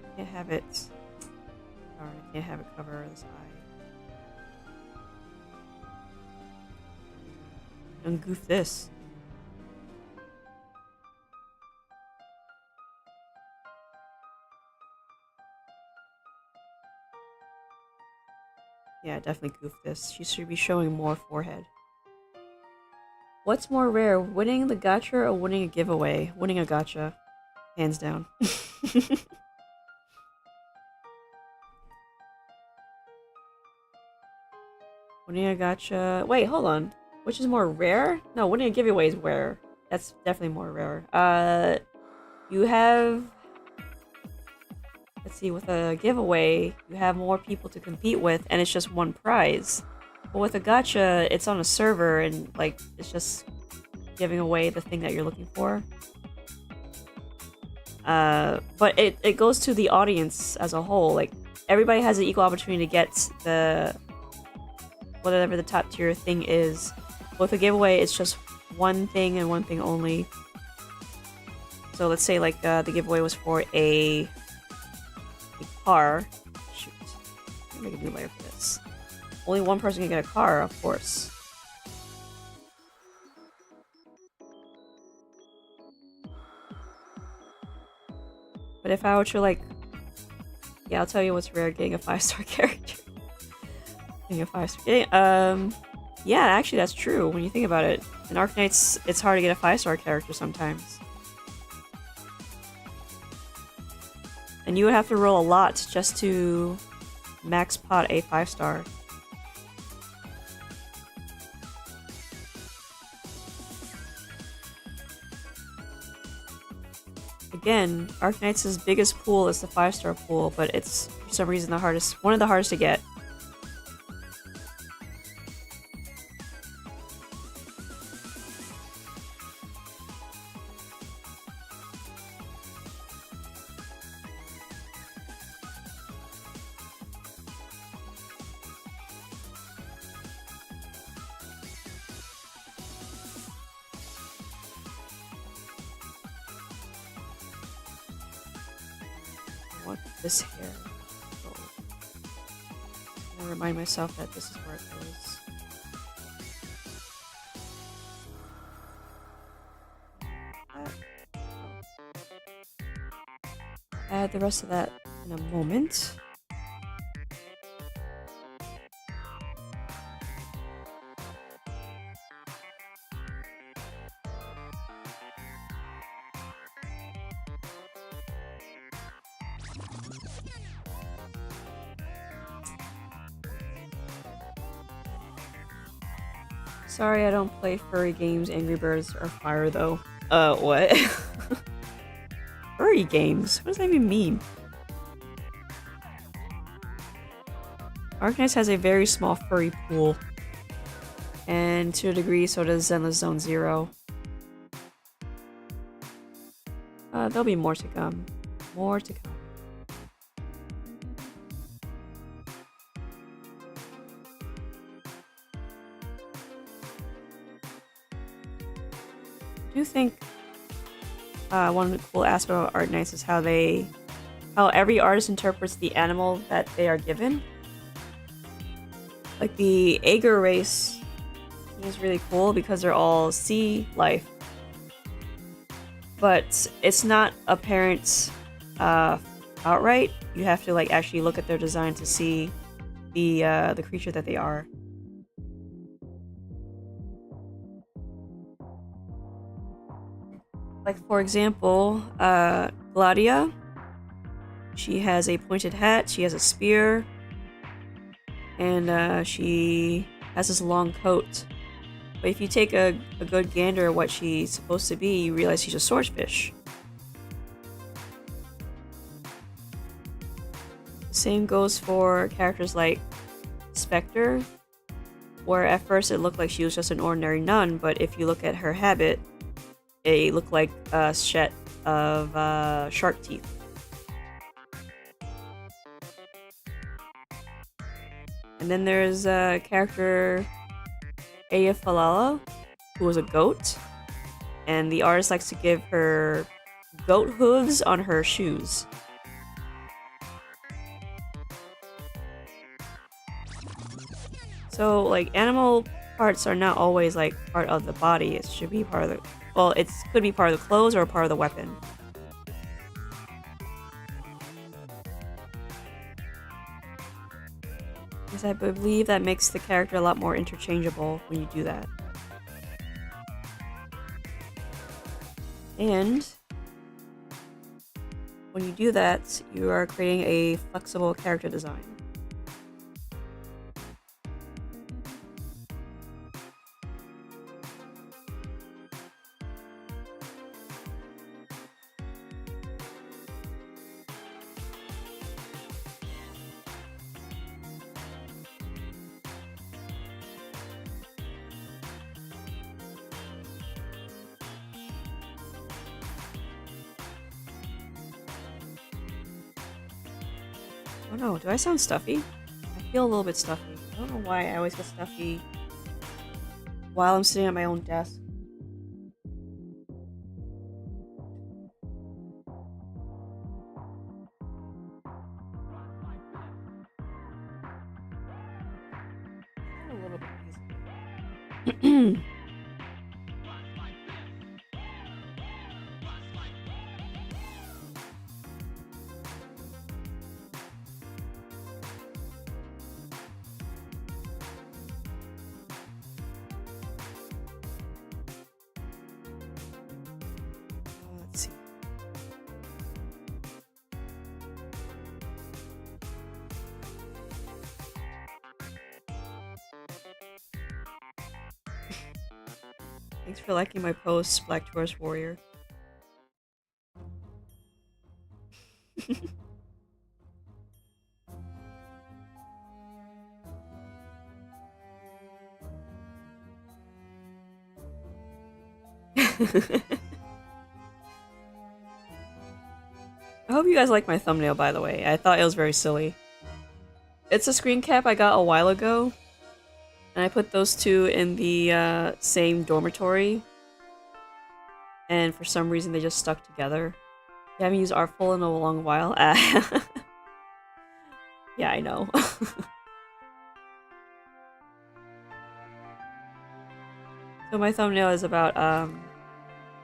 I can't have it... Darn, I can't have it cover this eye. Don't goof this. Yeah, definitely goof this. She should be showing more forehead. What's more rare, winning the gacha or winning a giveaway? Winning a gacha. Hands down. Winning a gacha... Wait, hold on. Which is more rare? No, winning a giveaway is rare. That's definitely more rare. You have... Let's see, with a giveaway, you have more people to compete with, and it's just one prize. But with a gacha, it's on a server, and, like, it's just giving away the thing that you're looking for. But it goes to the audience as a whole. Like, everybody has an equal opportunity to get the... whatever the top tier thing is. With a giveaway, it's just one thing and one thing only. So let's say like the giveaway was for a car. Shoot, let me make a new layer for this. Only one person can get a car, of course. But if I were to like, yeah, I'll tell you what's rare: getting a 5-star character. Getting a 5-star. Yeah, actually that's true when you think about it. In Arknights, it's hard to get a 5-star character sometimes. And you would have to roll a lot just to max pot a 5-star. Again, Arknights' biggest pool is the 5-star pool, but it's for some reason one of the hardest to get. want this hair. So I'm gonna remind myself that this is where it goes. Add the rest of that in a moment. Sorry, I don't play furry games, Angry Birds, or Fire, though. What? Furry games? What does that even mean? Arknights has a very small furry pool. And to a degree, so does Zenless Zone Zero. There'll be more to come. More to come. I do think one cool aspect of Arknights is how every artist interprets the animal that they are given. Like the Ager race is really cool because they're all sea life, but it's not apparent outright. You have to like actually look at their design to see the creature that they are. Like, for example, Gladia. She has a pointed hat, she has a spear, and she has this long coat. But if you take a good gander at what she's supposed to be, you realize she's a swordfish. The same goes for characters like Spectre, where at first it looked like she was just an ordinary nun, but if you look at her habit, it looked like a set of shark teeth. And then there's a character, Aya Falala, who was a goat, and the artist likes to give her goat hooves on her shoes. So, like, animal parts are not always, like, part of the body. It should be part of the... Well, it could be part of the clothes or part of the weapon. Because I believe that makes the character a lot more interchangeable when you do that. And when you do that, you are creating a flexible character design. Oh no, do I sound stuffy? I feel a little bit stuffy. I don't know why I always get stuffy while I'm sitting at my own desk. A little bit easier. Let's see. Thanks for liking my post, Black Tourist Warrior. I hope you guys like my thumbnail, by the way. I thought it was very silly. It's a screen cap I got a while ago, and I put those two in the same dormitory, and for some reason they just stuck together. You haven't used Artfol in a long while. Yeah, I know. So my thumbnail is about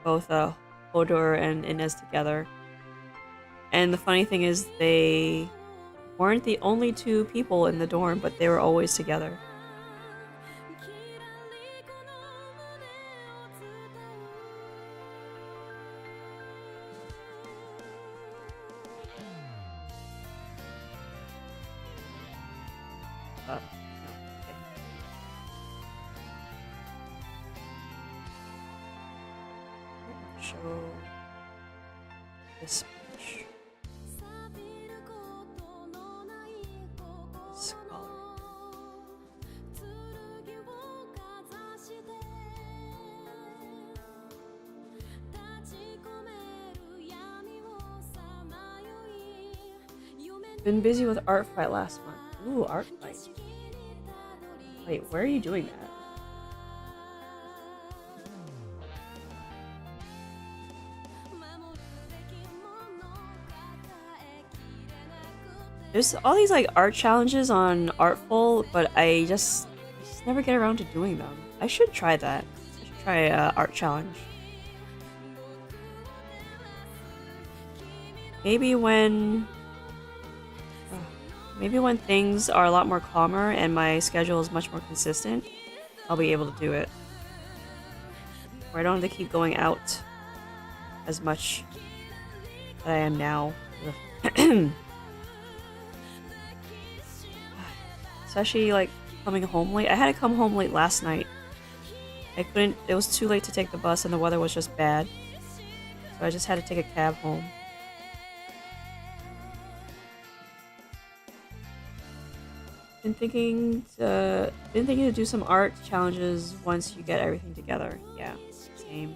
both Hodor and Ines together. And the funny thing is they weren't the only two people in the dorm, but they were always together. No, okay. Show this much. This color. Been busy with art fight last month. Ooh, art fight. Wait, where are you doing that? There's all these like art challenges on Artful, but I just never get around to doing them. I should try that. I should try art challenge. Maybe when things are a lot more calmer and my schedule is much more consistent, I'll be able to do it. Where I don't have to keep going out as much as I am now. Especially like coming home late. I had to come home late last night. I couldn't, it was too late to take the bus and the weather was just bad. So I just had to take a cab home. Been thinking to do some art challenges once you get everything together. Yeah, same.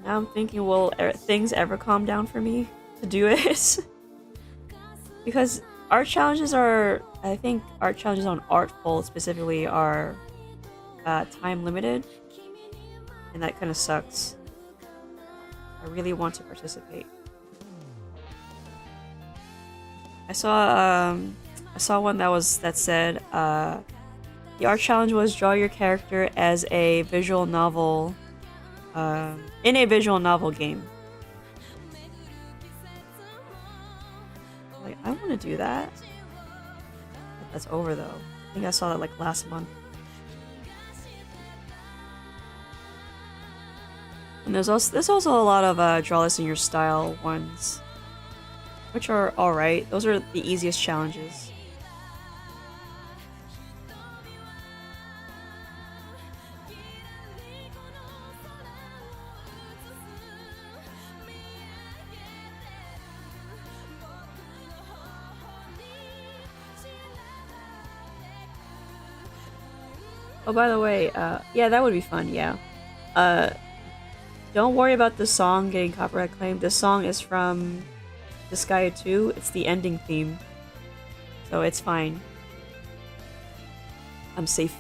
Now I'm thinking, will things ever calm down for me to do it? Because art challenges are, I think art challenges on Artful specifically are time limited, and that kind of sucks. I really want to participate. I saw one that said the art challenge was draw your character as a visual novel in a visual novel game. Like, I want to do that. But that's over though. I think I saw that like last month. And there's also a lot of draw this in your style ones, which are alright. Those are the easiest challenges. Oh, by the way, yeah, that would be fun, yeah. Don't worry about the song getting copyright claimed. This song is from BlueSky 2. It's the ending theme. So it's fine. I'm safe.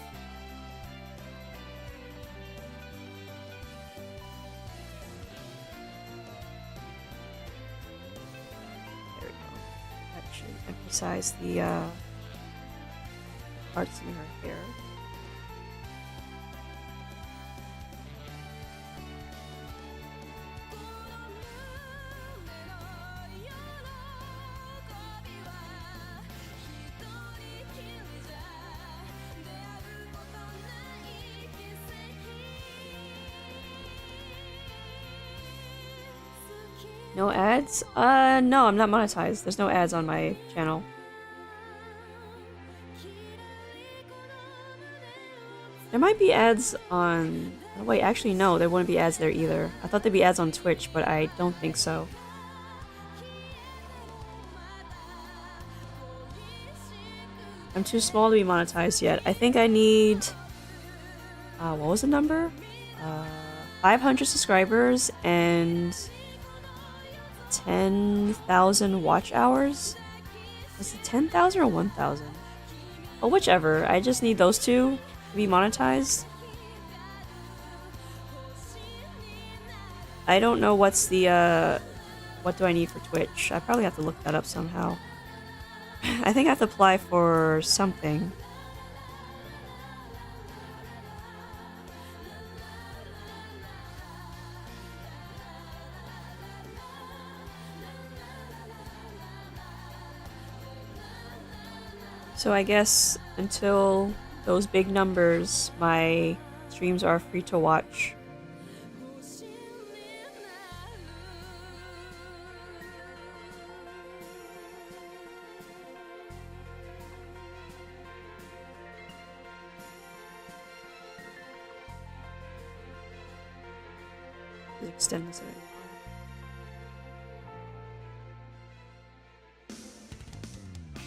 There we go. That should emphasize the parts in her hair. No ads? No, I'm not monetized. There's no ads on my channel. There might be ads on... Oh, wait, actually no, there wouldn't be ads there either. I thought there'd be ads on Twitch, but I don't think so. I'm too small to be monetized yet. I think I need... what was the number? 500 subscribers and... 10,000 watch hours? Was it 10,000 or 1,000? Oh, whichever. I just need those two to be monetized. I don't know what's the, what do I need for Twitch? I probably have to look that up somehow. I think I have to apply for something. So I guess until those big numbers, my streams are free to watch. Let's extend this a bit.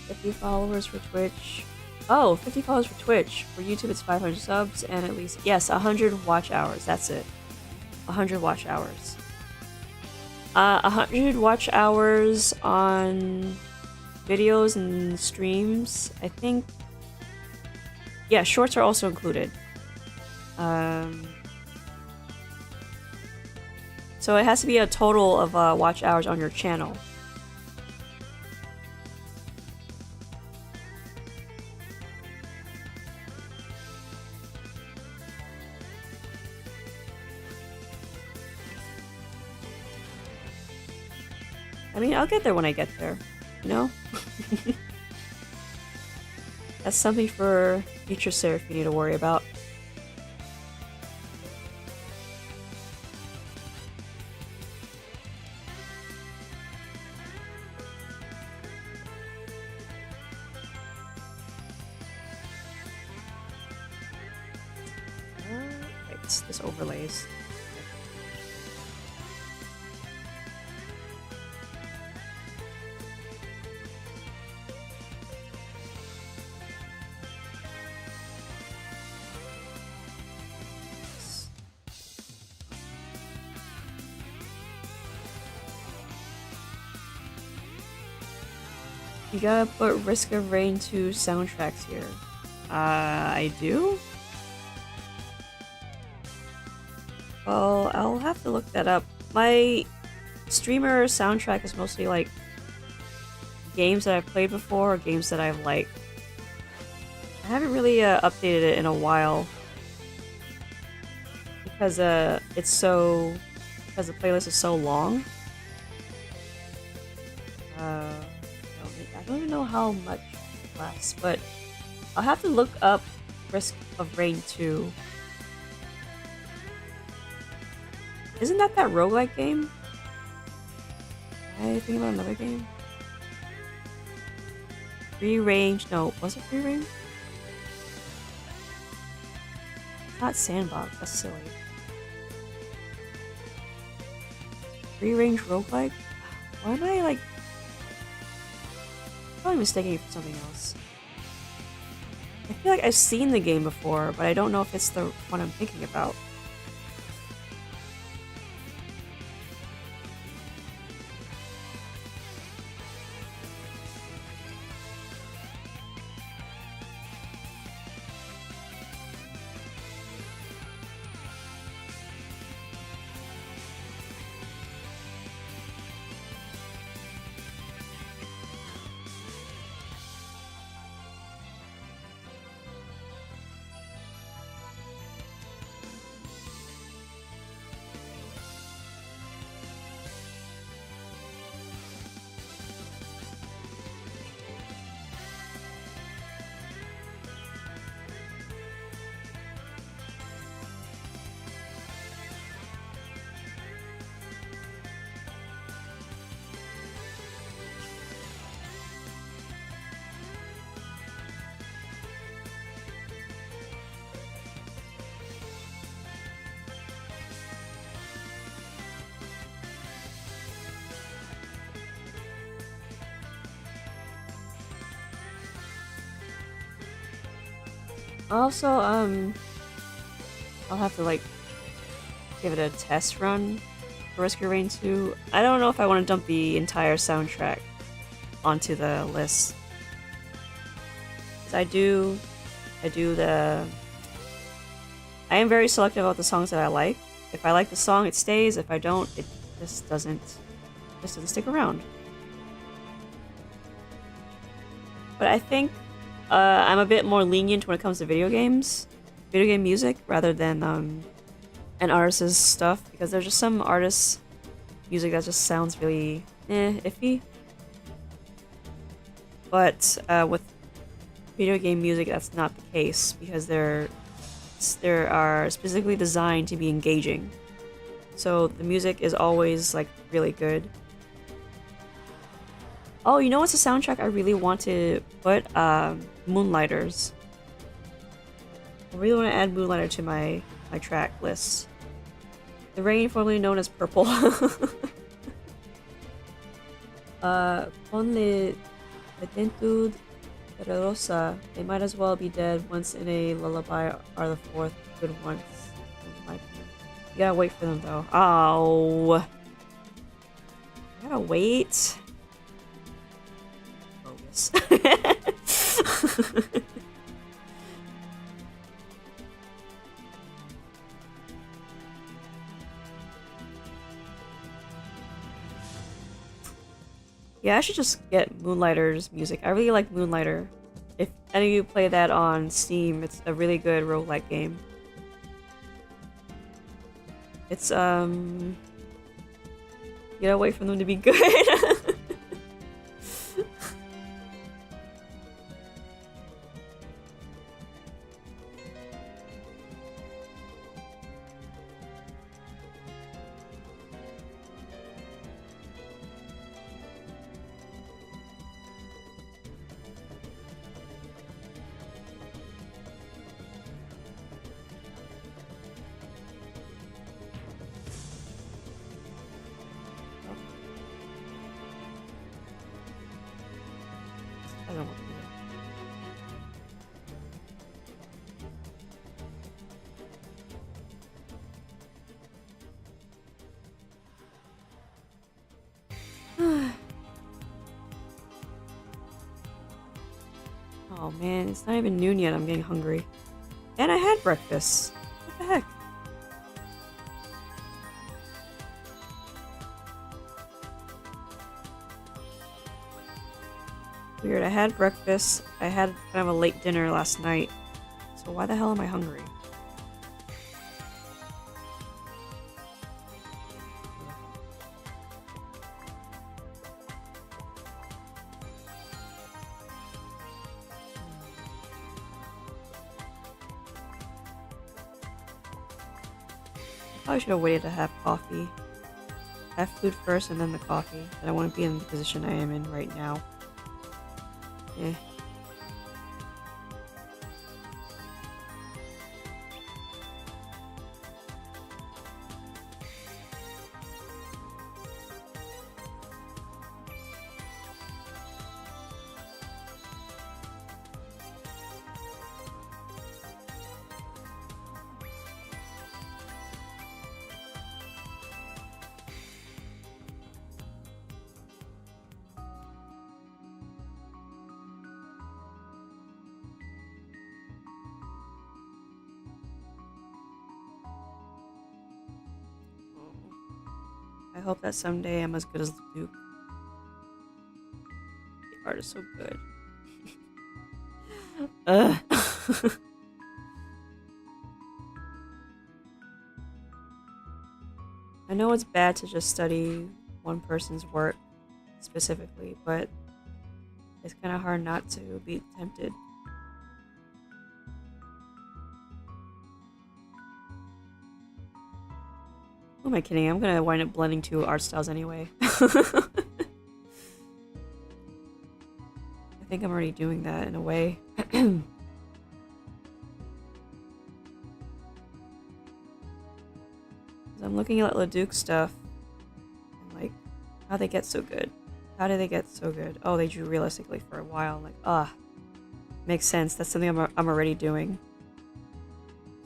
50 followers for Twitch. Oh, 50 followers for Twitch. For YouTube, it's 500 subs and at least, yes, 100 watch hours. That's it. 100 watch hours. 100 watch hours on videos and streams. I think, yeah, shorts are also included. So it has to be a total of watch hours on your channel. I mean, I'll get there when I get there, you know? That's something for future Seraphinae to worry about. Right, this overlays. You gotta put Risk of Rain 2 soundtracks here. I do? Well, I'll have to look that up. My streamer soundtrack is mostly like games that I've played before or games that I've liked. I haven't really updated it in a while because the playlist is so long. I don't even know how much less, but I'll have to look up Risk of Rain 2. Isn't that roguelike game? Am I thinking about another game? Free range? No, was it free range? It's not sandbox, that's silly. Free range roguelike? Why am I like... probably mistaking it for something else. I feel like I've seen the game before, but I don't know if it's the one I'm thinking about. Also, I'll have to, like, give it a test run for Risk of Rain 2. I don't know if I want to dump the entire soundtrack onto the list. 'Cause I am very selective about the songs that I like. If I like the song, it stays. If I don't, it just doesn't stick around. But I think I'm a bit more lenient when it comes to video game music, rather than an artist's stuff, because there's just some artists' music that just sounds really iffy. But with video game music, that's not the case, because they are specifically designed to be engaging. So the music is always like really good. Oh, you know what's a soundtrack I really want to put? Moonlighters. I really want to add Moonlighter to my track list. The rain, formerly known as Purple. Ponle Lentitud Rosa. They might as well be dead. Once in a lullaby are the fourth good ones. You gotta wait for them though. Oh. I gotta wait. Bogus. Yeah, I should just get Moonlighter's music. I really like Moonlighter. If any of you play that on Steam, it's a really good roguelike game. It's, you gotta wait for them to be good. I don't want to do that. Oh man, it's not even noon yet. I'm getting hungry. And I had breakfast. What the heck? Weird, I had breakfast. I had kind of a late dinner last night. So why the hell am I hungry? I probably should have waited to have coffee. Have food first and then the coffee. But I wouldn't be in the position I am in right now. Eh. I hope that someday I'm as good as Duke. The art is so good. Ugh. I know it's bad to just study one person's work specifically, but it's kind of hard not to be tempted. Who am I kidding? I'm gonna wind up blending two art styles anyway. I think I'm already doing that in a way. I'm looking at Leduc stuff and like, how they get so good? How do they get so good? Oh, they drew realistically for a while. Like, makes sense. That's something I'm already doing.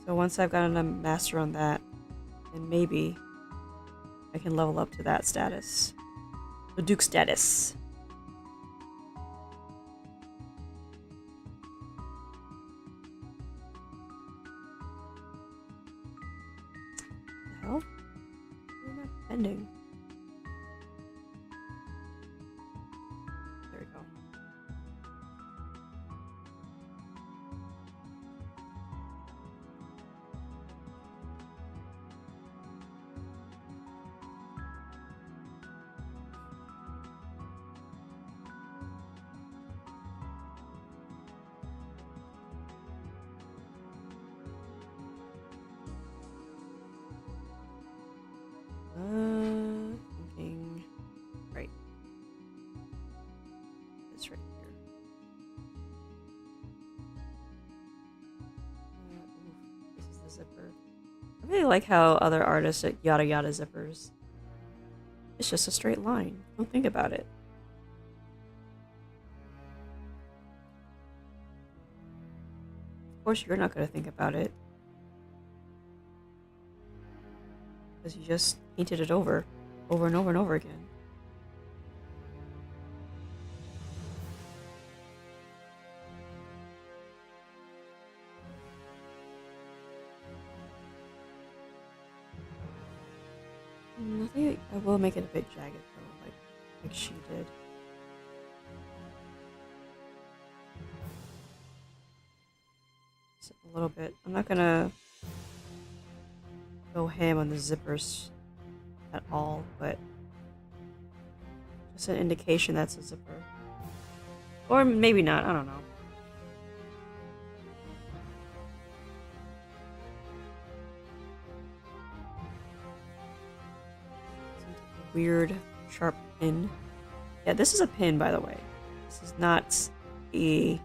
So once I've gotten a master on that, then maybe I can level up to that status. Leduc status. The hell? It's right here. This is the zipper. I really like how other artists at yada yada zippers. It's just a straight line. Don't think about it. Of course, you're not going to think about it. Because you just painted it over and over and over again. I think I will make it a bit jagged though, like she did. Just a little bit. I'm not gonna go ham on the zippers at all, but just an indication that's a zipper. Or maybe not, I don't know. Weird sharp pin. Yeah, this is a pin, by the way. This is not a...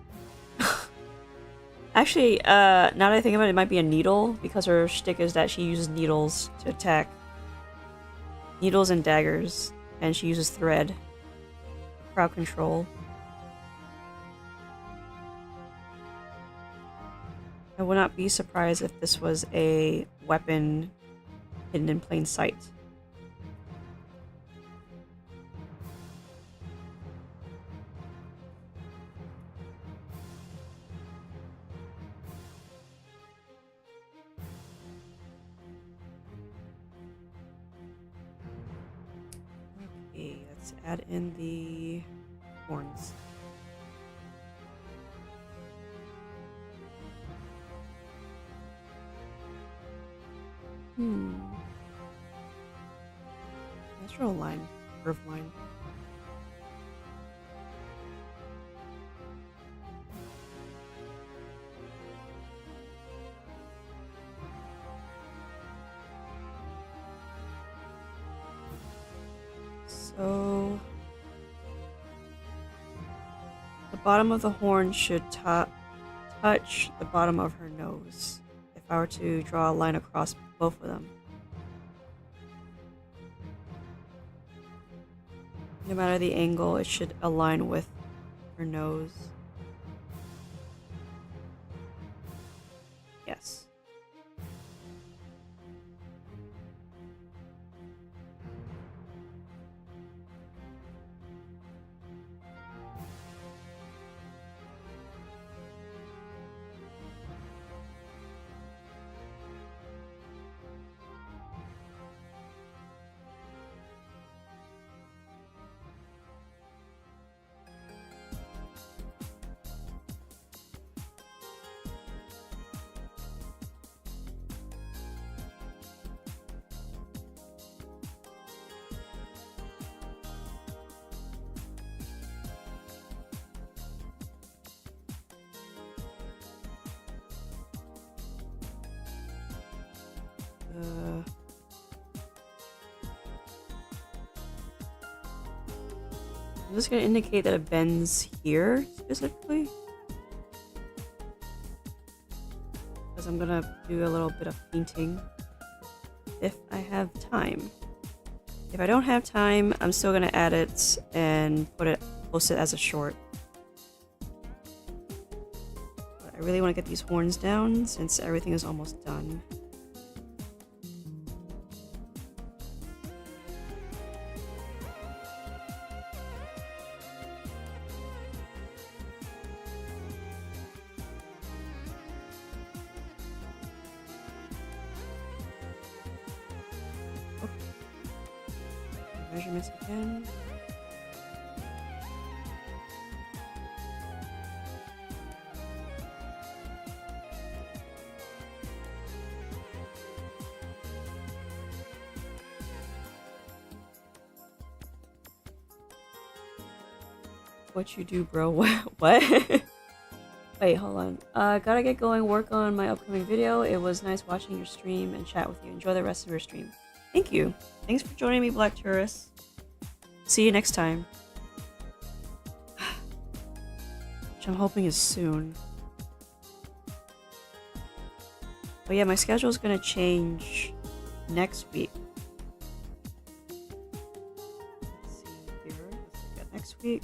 Actually, now that I think about it, it might be a needle, because her shtick is that she uses needles to attack. Needles and daggers, and she uses thread. Crowd control. I would not be surprised if this was a weapon hidden in plain sight. Let's add in the horns. Let's draw a line, curve line. So the bottom of the horn should touch the bottom of her nose. If I were to draw a line across both of them. No matter the angle, it should align with her nose. Yes. I'm just going to indicate that it bends here, specifically. Because I'm going to do a little bit of painting if I have time. If I don't have time, I'm still going to add it and post it as a short. But I really want to get these horns down since everything is almost done. Measurements again. What you do, bro? What? Wait, hold on. Gotta get going, work on my upcoming video. It was nice watching your stream and chat with you. Enjoy the rest of your stream. Thank you. Thanks for joining me, Black Tourist. See you next time. I'm hoping is soon. But yeah, my schedule is gonna change next week. Let's see here. Let's look at next week.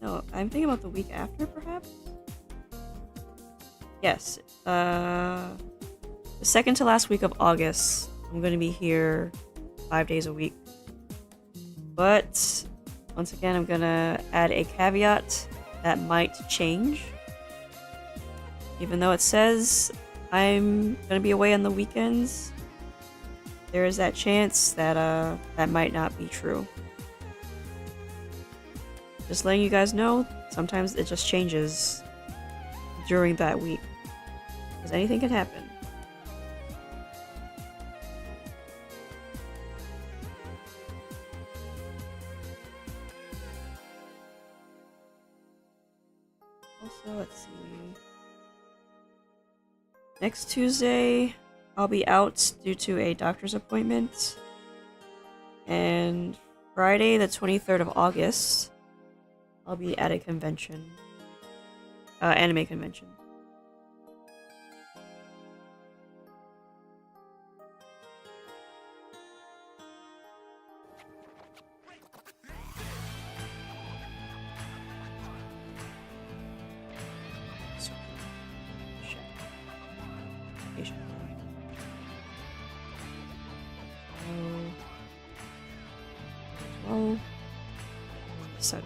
No, I'm thinking about the week after, perhaps? Yes. The second to last week of August, I'm gonna be here 5 days a week. But once again, I'm gonna add a caveat that might change. Even though it says I'm gonna be away on the weekends, there is that chance that that might not be true. Just letting you guys know, sometimes it just changes during that week. Because anything can happen. Also, let's see. Next Tuesday, I'll be out due to a doctor's appointment. And Friday, the 23rd of August, I'll be at a convention. Anime convention. Well, so what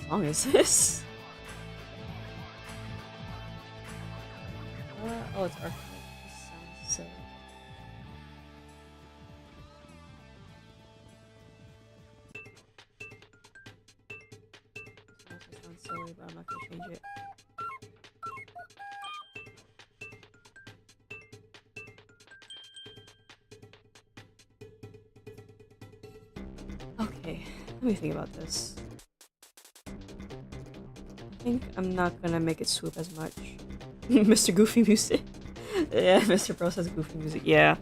song is this? Oh, it's Arknights. This sounds silly. This also sounds silly, but I'm not gonna change it. Okay, let me think about this. I think I'm not gonna make it swoop as much. Mr. Goofy music. Yeah, Mr. Bros has goofy music. Yeah.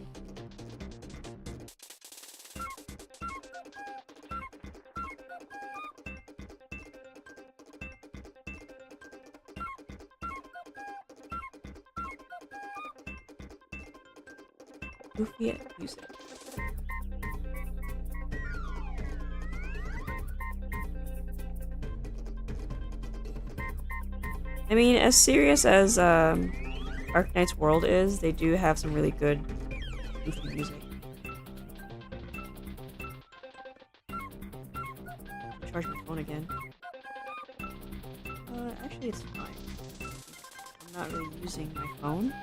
Goofy music. I mean, as serious as Arknights World is, they do have some really good goofy music. Charge my phone again. Actually, it's fine. I'm not really using my phone.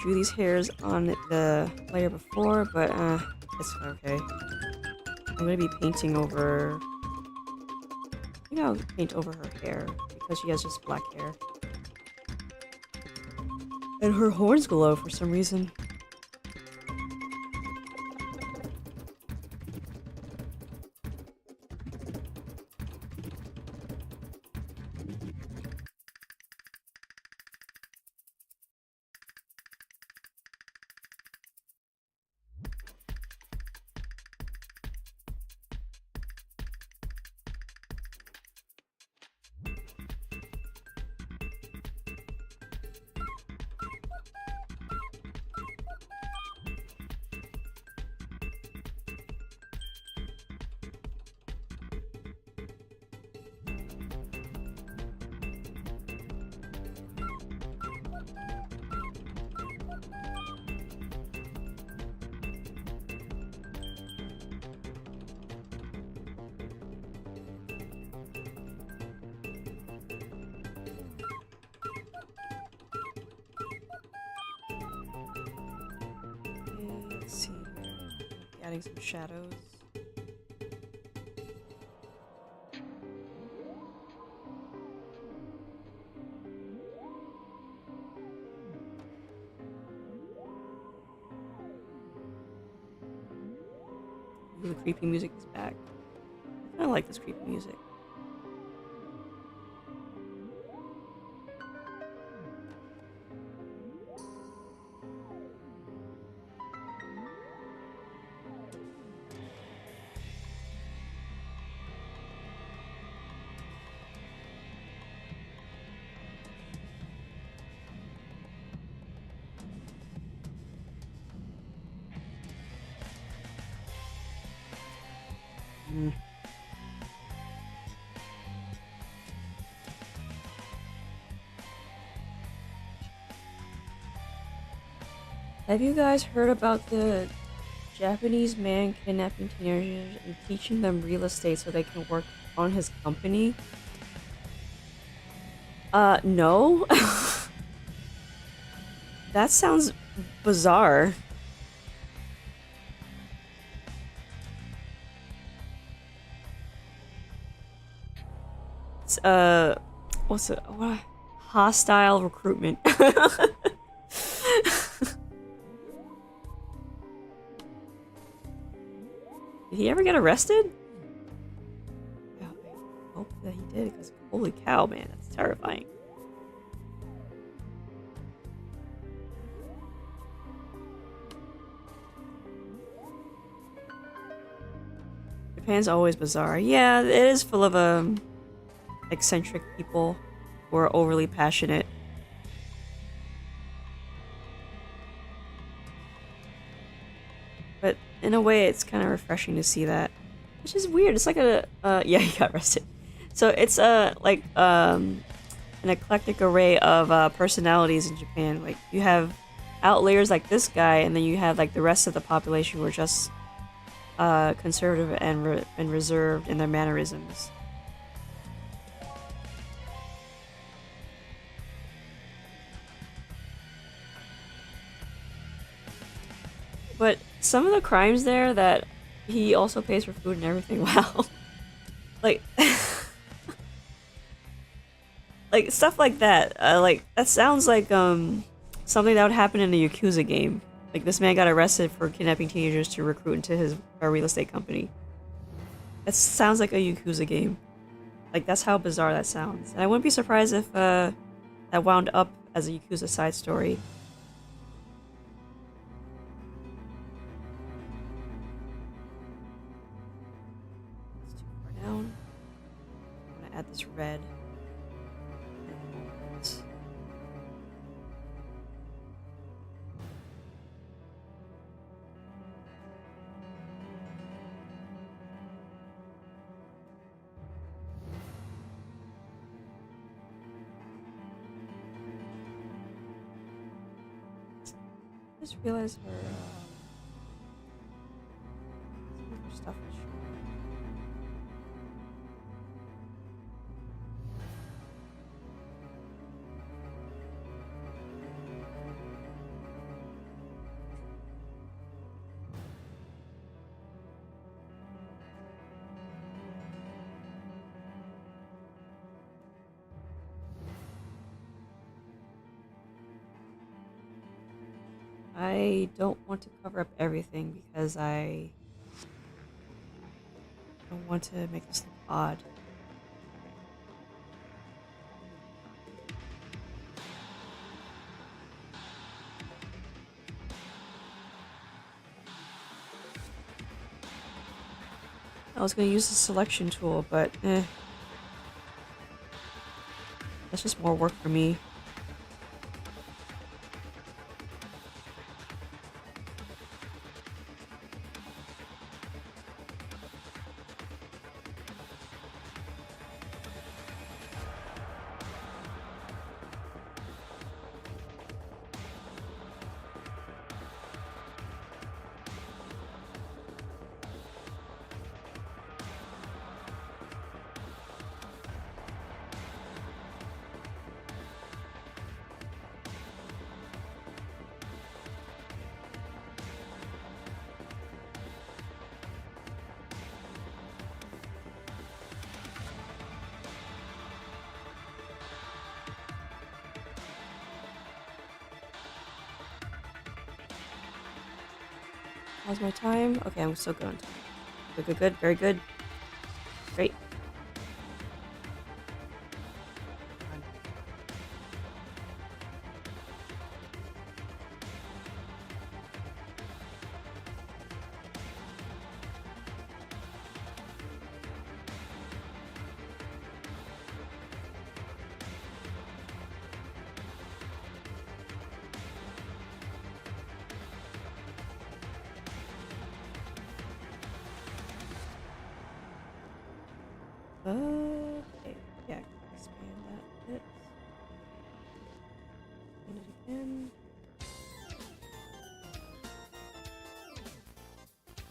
Drew these hairs on the layer before, but it's okay. I'm gonna be painting over. I think I'll paint over her hair because she has just black hair, and her horns glow for some reason. Let's see here. Adding some shadows. Ooh, the creepy music is back. I kind of like this creepy music. Have you guys heard about the Japanese man kidnapping teenagers and teaching them real estate so they can work on his company? No. That sounds bizarre. It's, what's it? What? Hostile recruitment. Did he ever get arrested? Yeah, I hope that he did, because holy cow, man, that's terrifying. Japan's always bizarre. Yeah, it is full of eccentric people who are overly passionate. But in a way, it's kind of refreshing to see that, which is weird. It's like a yeah, he got arrested. So it's like an eclectic array of personalities in Japan. Like you have outliers like this guy, and then you have like the rest of the population who are just conservative and reserved in their mannerisms. But some of the crimes there that he also pays for food and everything. Wow, like like stuff like that. Like that sounds like something that would happen in a Yakuza game. Like this man got arrested for kidnapping teenagers to recruit into his real estate company. That sounds like a Yakuza game. Like that's how bizarre that sounds. And I wouldn't be surprised if that wound up as a Yakuza side story. It's too far down. I'm gonna add this red. I just realized her stuff is showing. I don't want to cover up everything because I don't want to make this look odd. I was going to use the selection tool, but that's just more work for me. How's my time? Okay, I'm still good on time. Good, good, good. Very good. Great. Okay, yeah, expand that a bit. Expand it again.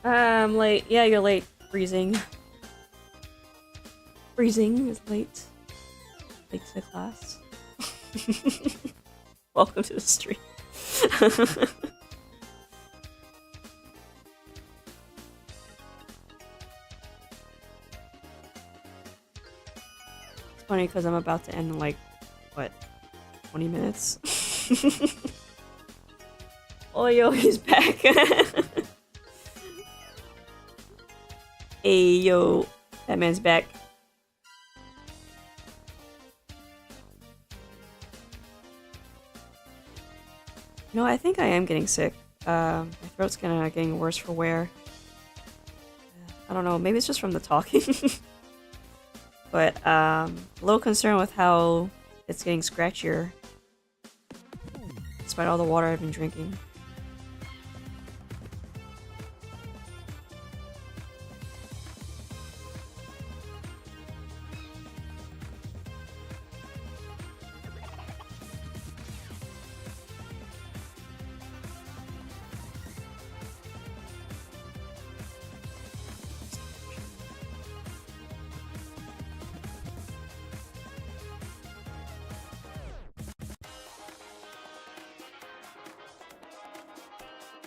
I'm late. Yeah, you're late. Freezing. Freezing is late. Late to class. Welcome to the stream. It's funny because I'm about to end in like, what, 20 minutes? Oh, yo, he's back. Hey, yo, that man's back. No, I think I am getting sick. My throat's kinda getting worse for wear. I don't know, maybe it's just from the talking. But, a little concerned with how it's getting scratchier. Despite all the water I've been drinking.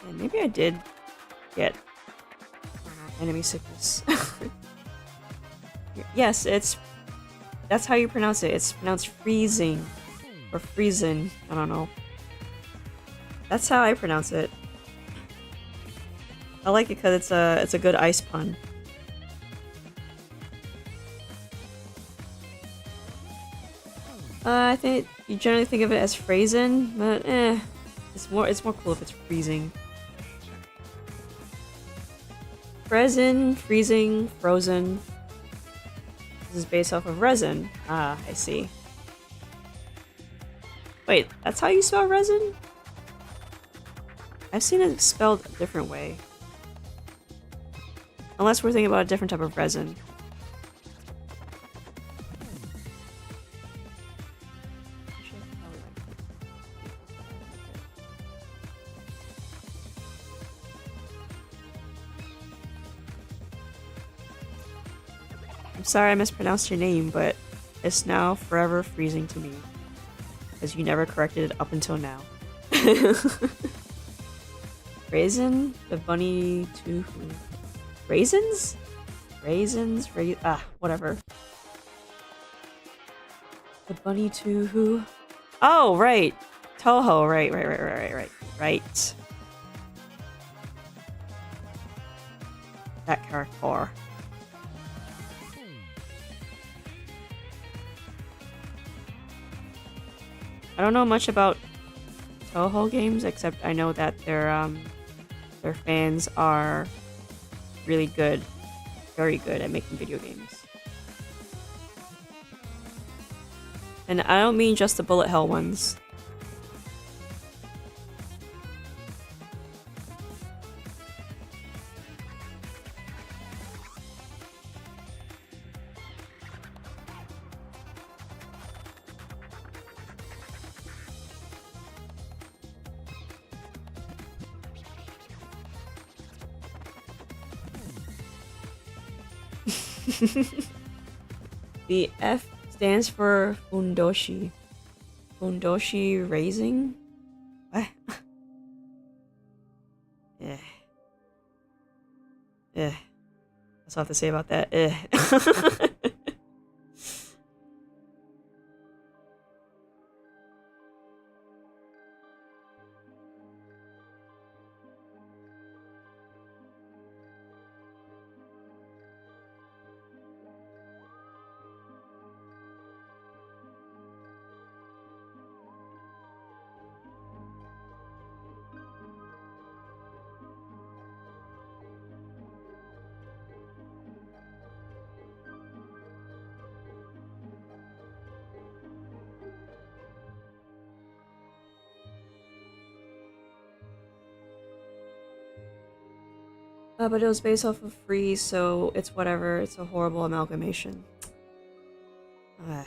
And maybe I did get enemy sickness. Yes, that's how you pronounce it. It's pronounced freezing or freezing. I don't know. That's how I pronounce it. I like it because it's a good ice pun. I think you generally think of it as phrasin, but it's more cool if it's freezing. Resin, freezing, frozen. This is based off of resin. Ah, I see. Wait, that's how you spell resin? I've seen it spelled a different way. Unless we're thinking about a different type of resin. I'm sorry I mispronounced your name, but it's now forever freezing to me. As you never corrected it up until now. Raisin? The bunny to who? Raisins? Raisins? Whatever. The bunny to who? Oh, right! Toho, right. That character. I don't know much about Toho games, except I know that their fans are really good, very good at making video games. And I don't mean just the bullet hell ones. The F stands for Fundoshi. Fundoshi raising? What? That's all I have to say about that. But it was based off of freeze, so it's whatever. It's a horrible amalgamation. Well,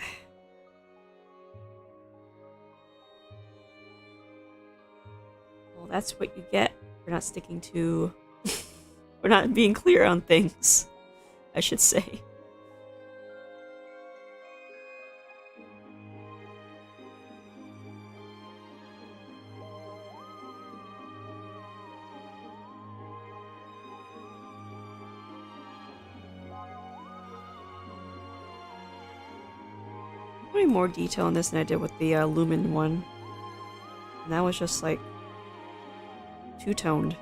that's what you get for not sticking to... We're not being clear on things, I should say. Putting more detail in this than I did with the Lumen one. And that was just like two-toned.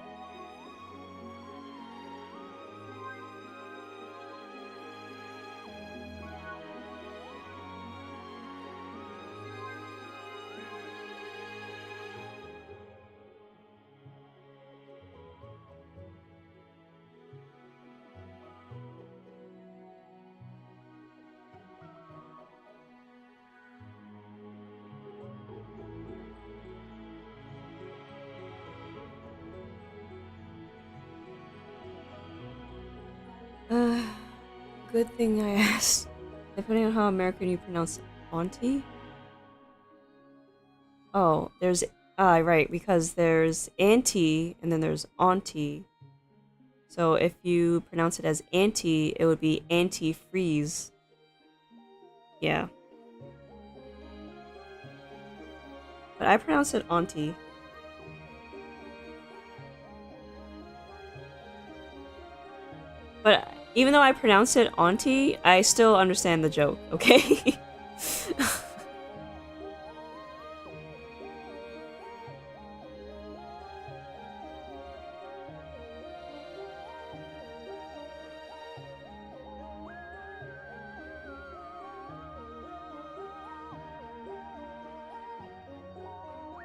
Good thing I asked. Depending on how American you pronounce auntie? Oh, there's... right, because there's auntie, and then there's auntie. So if you pronounce it as auntie, it would be anti-freeze. Yeah. But I pronounce it auntie. But even though I pronounce it auntie, I still understand the joke, okay?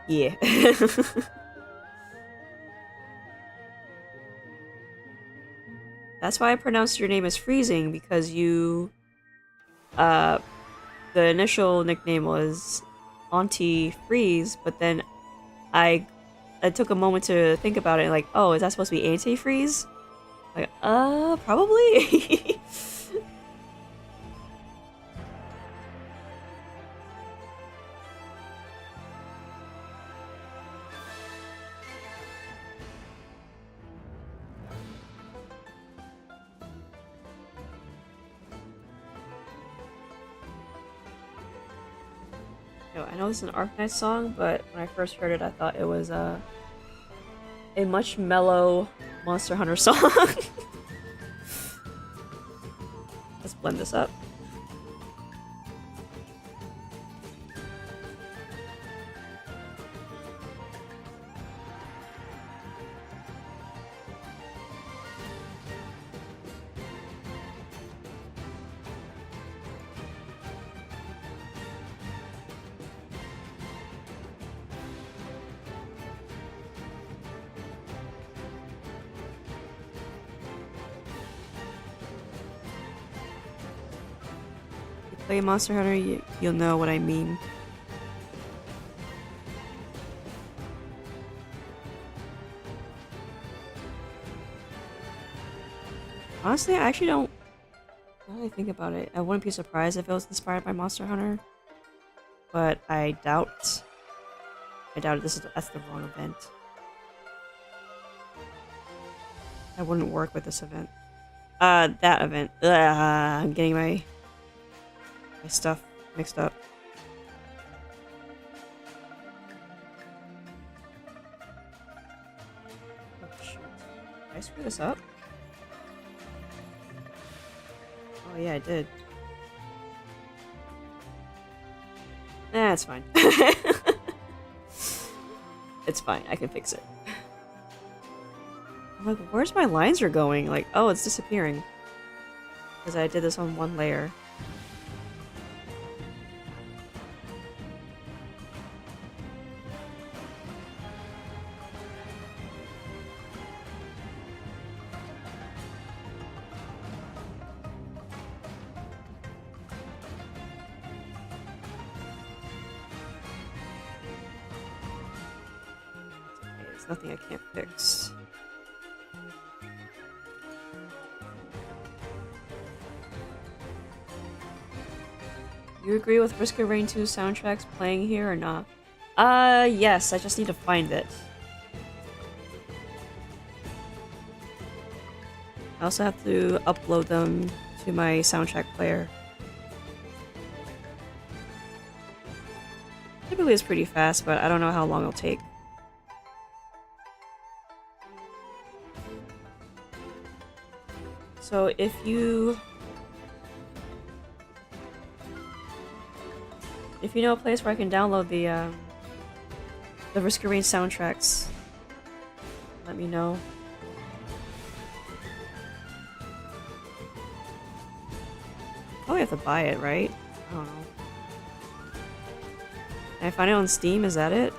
Yeah. That's why I pronounced your name as Freezing, because you... the initial nickname was Auntie Freeze, but then I took a moment to think about it, and like, oh, is that supposed to be Anti-Freeze? Like, probably? I know this is an Arknights song, but when I first heard it, I thought it was a much mellow Monster Hunter song. Let's blend this up. Play Monster Hunter, you'll know what I mean. Honestly, I actually don't... Now that I think about it, I wouldn't be surprised if it was inspired by Monster Hunter. But I doubt... that's the wrong event. I wouldn't work with this event. That event. I'm getting my stuff mixed up. Oh shoot. Did I screw this up? Oh yeah, I did. Nah, it's fine. It's fine, I can fix it. I'm like, where's my lines are going? Like, oh, it's disappearing. Because I did this on one layer. Nothing I can't fix. You agree with Risk of Rain 2 soundtracks playing here or not? Yes, I just need to find it. I also have to upload them to my soundtrack player. Typically it's pretty fast, but I don't know how long it'll take. So if you know a place where I can download the Risk of Rain soundtracks, let me know. Probably have to buy it, right? I don't know. Can I find it on Steam? Is that it?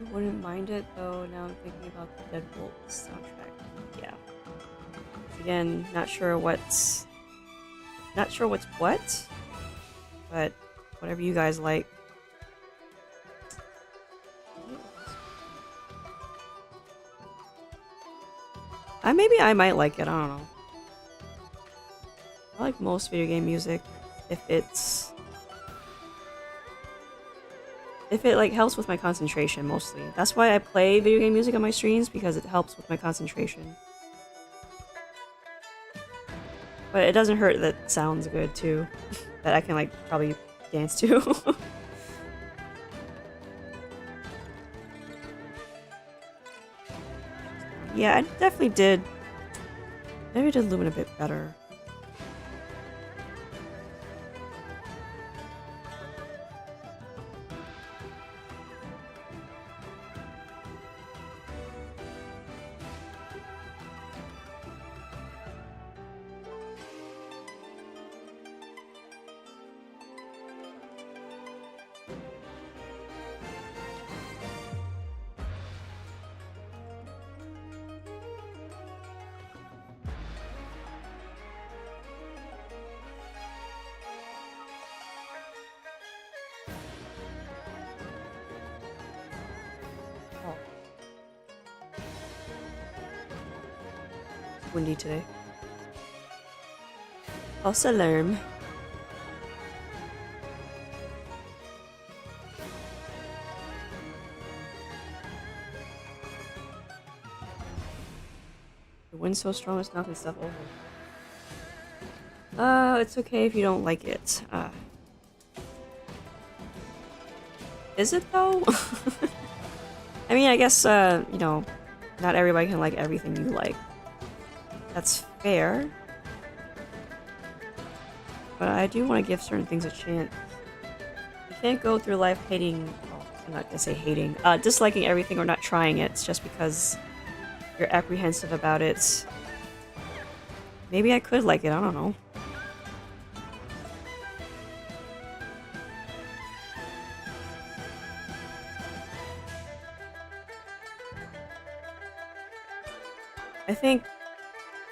I wouldn't mind it though. Now I'm thinking about the Deadbolt soundtrack. Yeah. Again, not sure what's what, but whatever you guys like. Maybe I might like it. I don't know. I like most video game music if it like helps with my concentration mostly. That's why I play video game music on my streams, because it helps with my concentration. But it doesn't hurt that it sounds good too. That I can like probably dance to. Yeah, I definitely did. Maybe I did Lumen a bit better. Windy today. False alarm. The wind's so strong it's knocking stuff over. It's okay if you don't like it. Is it though? I mean, I guess, you know, not everybody can like everything you like. That's fair. But I do want to give certain things a chance. You can't go through life hating, well, I'm not gonna say hating, disliking everything or not trying it just because you're apprehensive about it. Maybe I could like it, I don't know. I think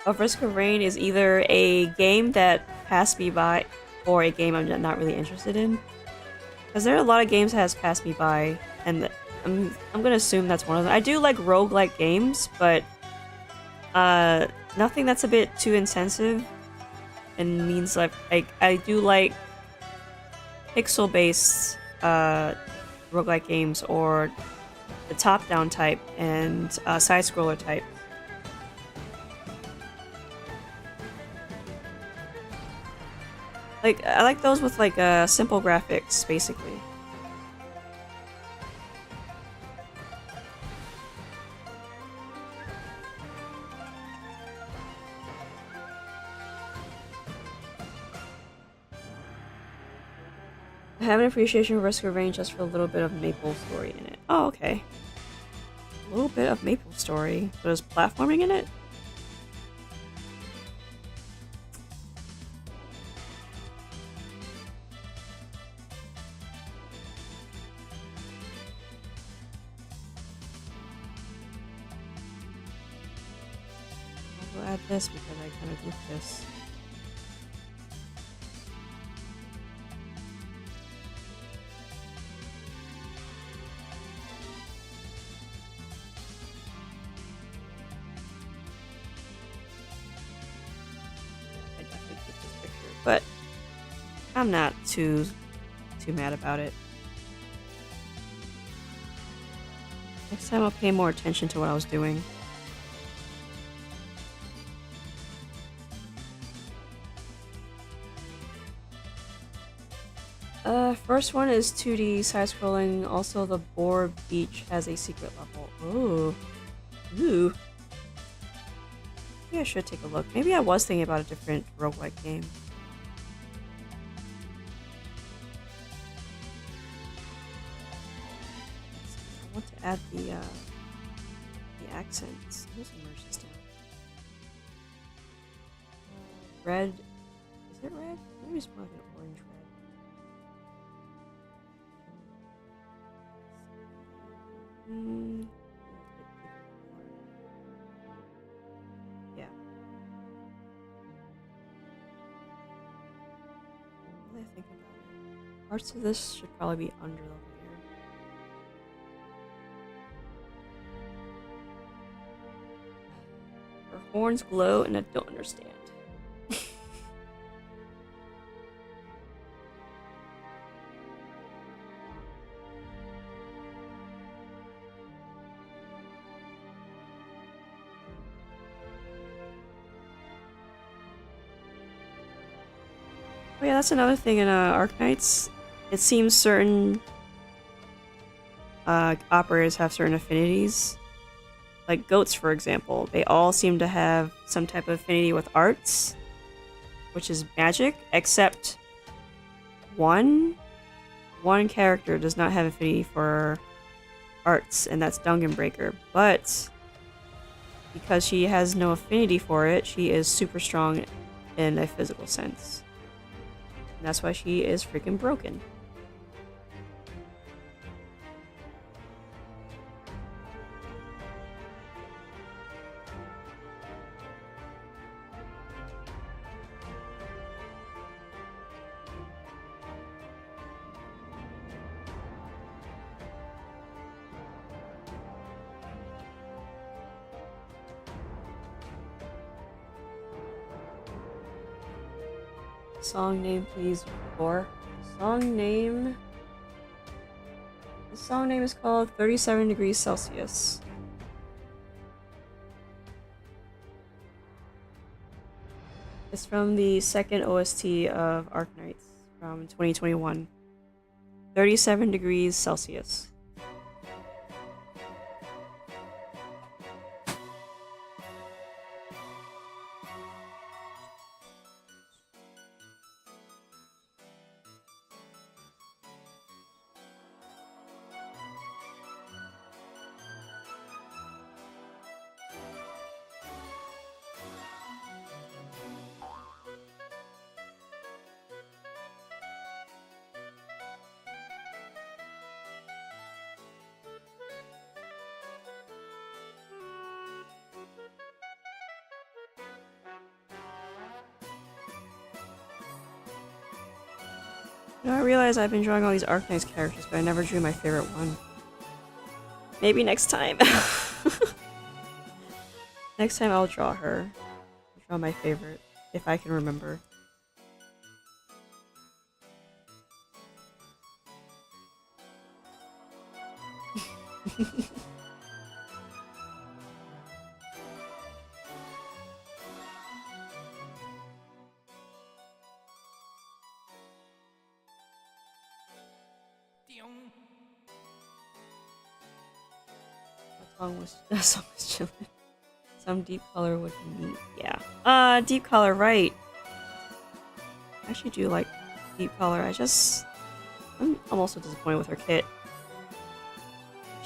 of Risk of Rain is either a game that passed me by or a game I'm not really interested in. Because there are a lot of games that has passed me by, and I'm gonna assume that's one of them. I do like roguelike games, but nothing that's a bit too intensive and means like I do like pixel-based roguelike games or the top-down type and side-scroller type. Like, I like those with, like, simple graphics, basically. I have an appreciation for Risk of Rain just for a little bit of Maple story in it. Oh, okay. A little bit of Maple story. But there's platforming in it? I'll add this because I kind of goofed this. I definitely keep this picture, but I'm not too mad about it. Next time I'll pay more attention to what I was doing. First one is 2D side-scrolling. Also, the Boar Beach has a secret level. Ooh. Ooh. Maybe I should take a look. Maybe I was thinking about a different roguelike game. I want to add the accents. Let's merge this down. Red. Is it red? Maybe it's more like an orange red. Yeah. What do I think about it? Parts of this should probably be under the layer. Her horns glow and I don't understand. Oh yeah, that's another thing in Arknights. It seems certain operators have certain affinities. Like goats, for example. They all seem to have some type of affinity with arts, which is magic, except one character does not have affinity for arts, and that's Dungeon Breaker. But because she has no affinity for it, she is super strong in a physical sense. And that's why she is freaking broken. Song name, please, Boar. Song name. The song name is called 37 Degrees Celsius. It's from the second OST of Arknights from 2021. 37 Degrees Celsius. You know, I realize I've been drawing all these Arknights characters, but I never drew my favorite one. Maybe next time. Next time I'll draw her. I'll draw my favorite, if I can remember. That song was that song was chilling. Some deep color would be neat. Yeah. Deep color, right. I actually do like deep color. I'm also disappointed with her kit.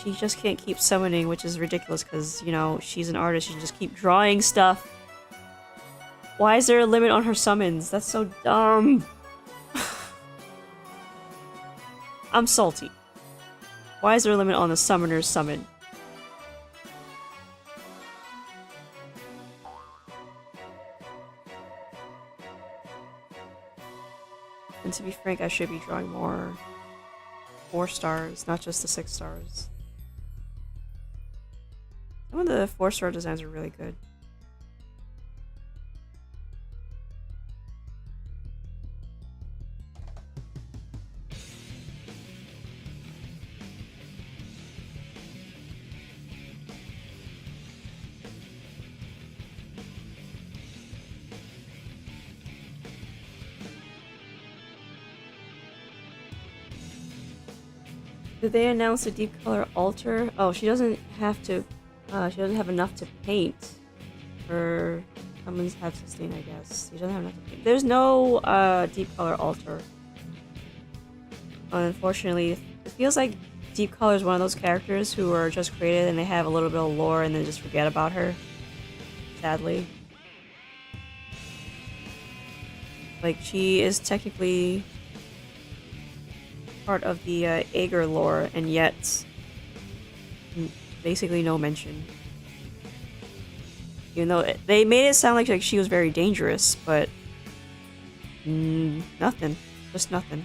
She just can't keep summoning, which is ridiculous because, you know, she's an artist. She can just keep drawing stuff. Why is there a limit on her summons? That's so dumb. I'm salty. Why is there a limit on the summoner's summon? And to be frank, I should be drawing more 4 stars, not just the 6 stars. Some of the 4-star designs are really good. Did they announce a deep color altar? Oh, she doesn't have to. She doesn't have enough to paint. Her summons have sustain, I guess. She doesn't have enough to paint. There's no deep color altar. Unfortunately, it feels like Deep Color is one of those characters who are just created and they have a little bit of lore and then just forget about her. Sadly. Like, she is technically part of the Aegir lore, and yet basically no mention. Even though they made it sound like she was very dangerous, but nothing. Just nothing.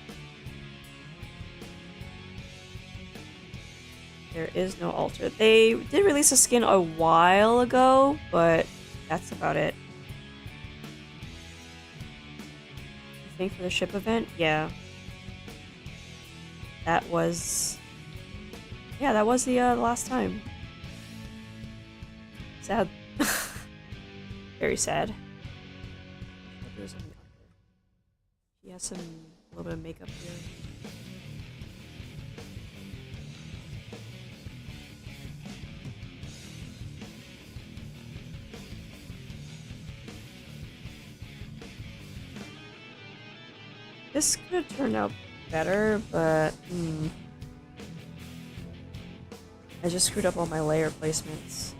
There is no altar. They did release a skin a while ago, but that's about it. I think for the ship event, yeah. That was... Yeah, that was the last time. Sad. Very sad. She has a little bit of makeup here. This could have turned out better, but I just screwed up all my layer placements.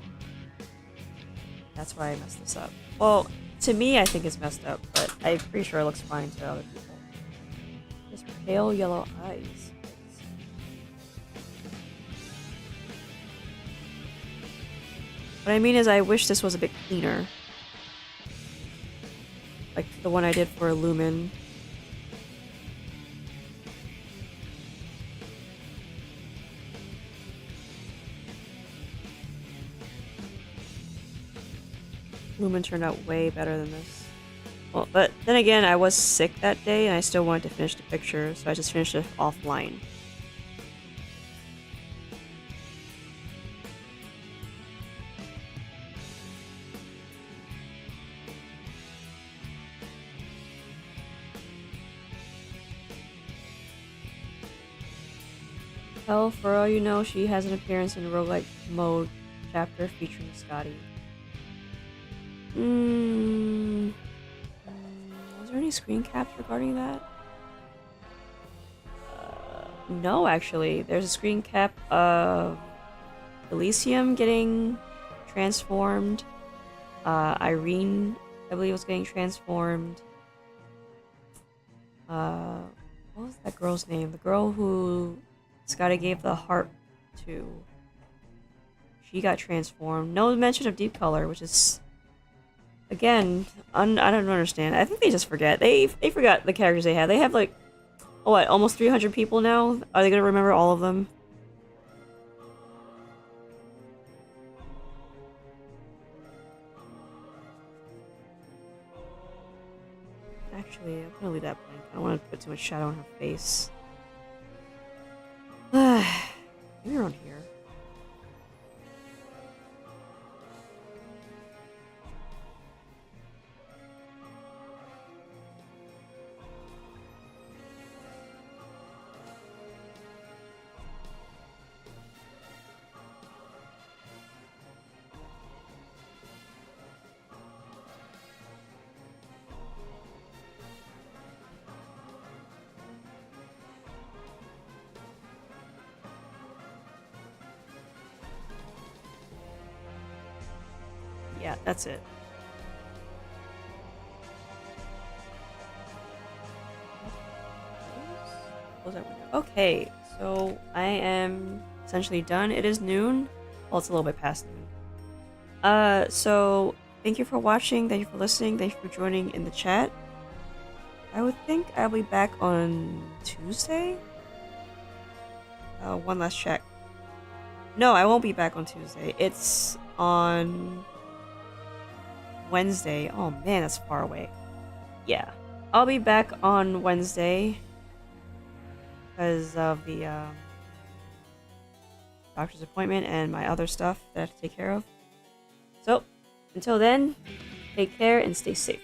That's why I messed this up. Well, to me, I think it's messed up, but I'm pretty sure it looks fine to other people. Just pale yellow eyes. What I mean is, I wish this was a bit cleaner. Like the one I did for Lumen. Lumen turned out way better than this. Well, but then again, I was sick that day and I still wanted to finish the picture, so I just finished it offline. Hell, for all you know, she has an appearance in a roguelike mode chapter featuring Scotty. Was there any screen caps regarding that? No, actually. There's a screen cap of Elysium getting transformed. Irene, I believe, was getting transformed. What was that girl's name? The girl who Scotty gave the harp to. She got transformed. No mention of Deep Color, which is... Again, I don't understand. I think they just forget. They forgot the characters they had. They have like, oh, what, almost 300 people now? Are they gonna remember all of them? Actually, I'm gonna leave that blank. I don't want to put too much shadow on her face. Maybe around here. Yeah, that's it. Close that window. Okay, so I am essentially done. It is noon. Well, it's a little bit past noon. So thank you for watching. Thank you for listening. Thank you for joining in the chat. I would think I'll be back on Tuesday. One last check. No, I won't be back on Tuesday. It's on Wednesday. Oh man, that's far away. Yeah, I'll be back on Wednesday because of the doctor's appointment and my other stuff that I have to take care of. So, until then, take care and stay safe.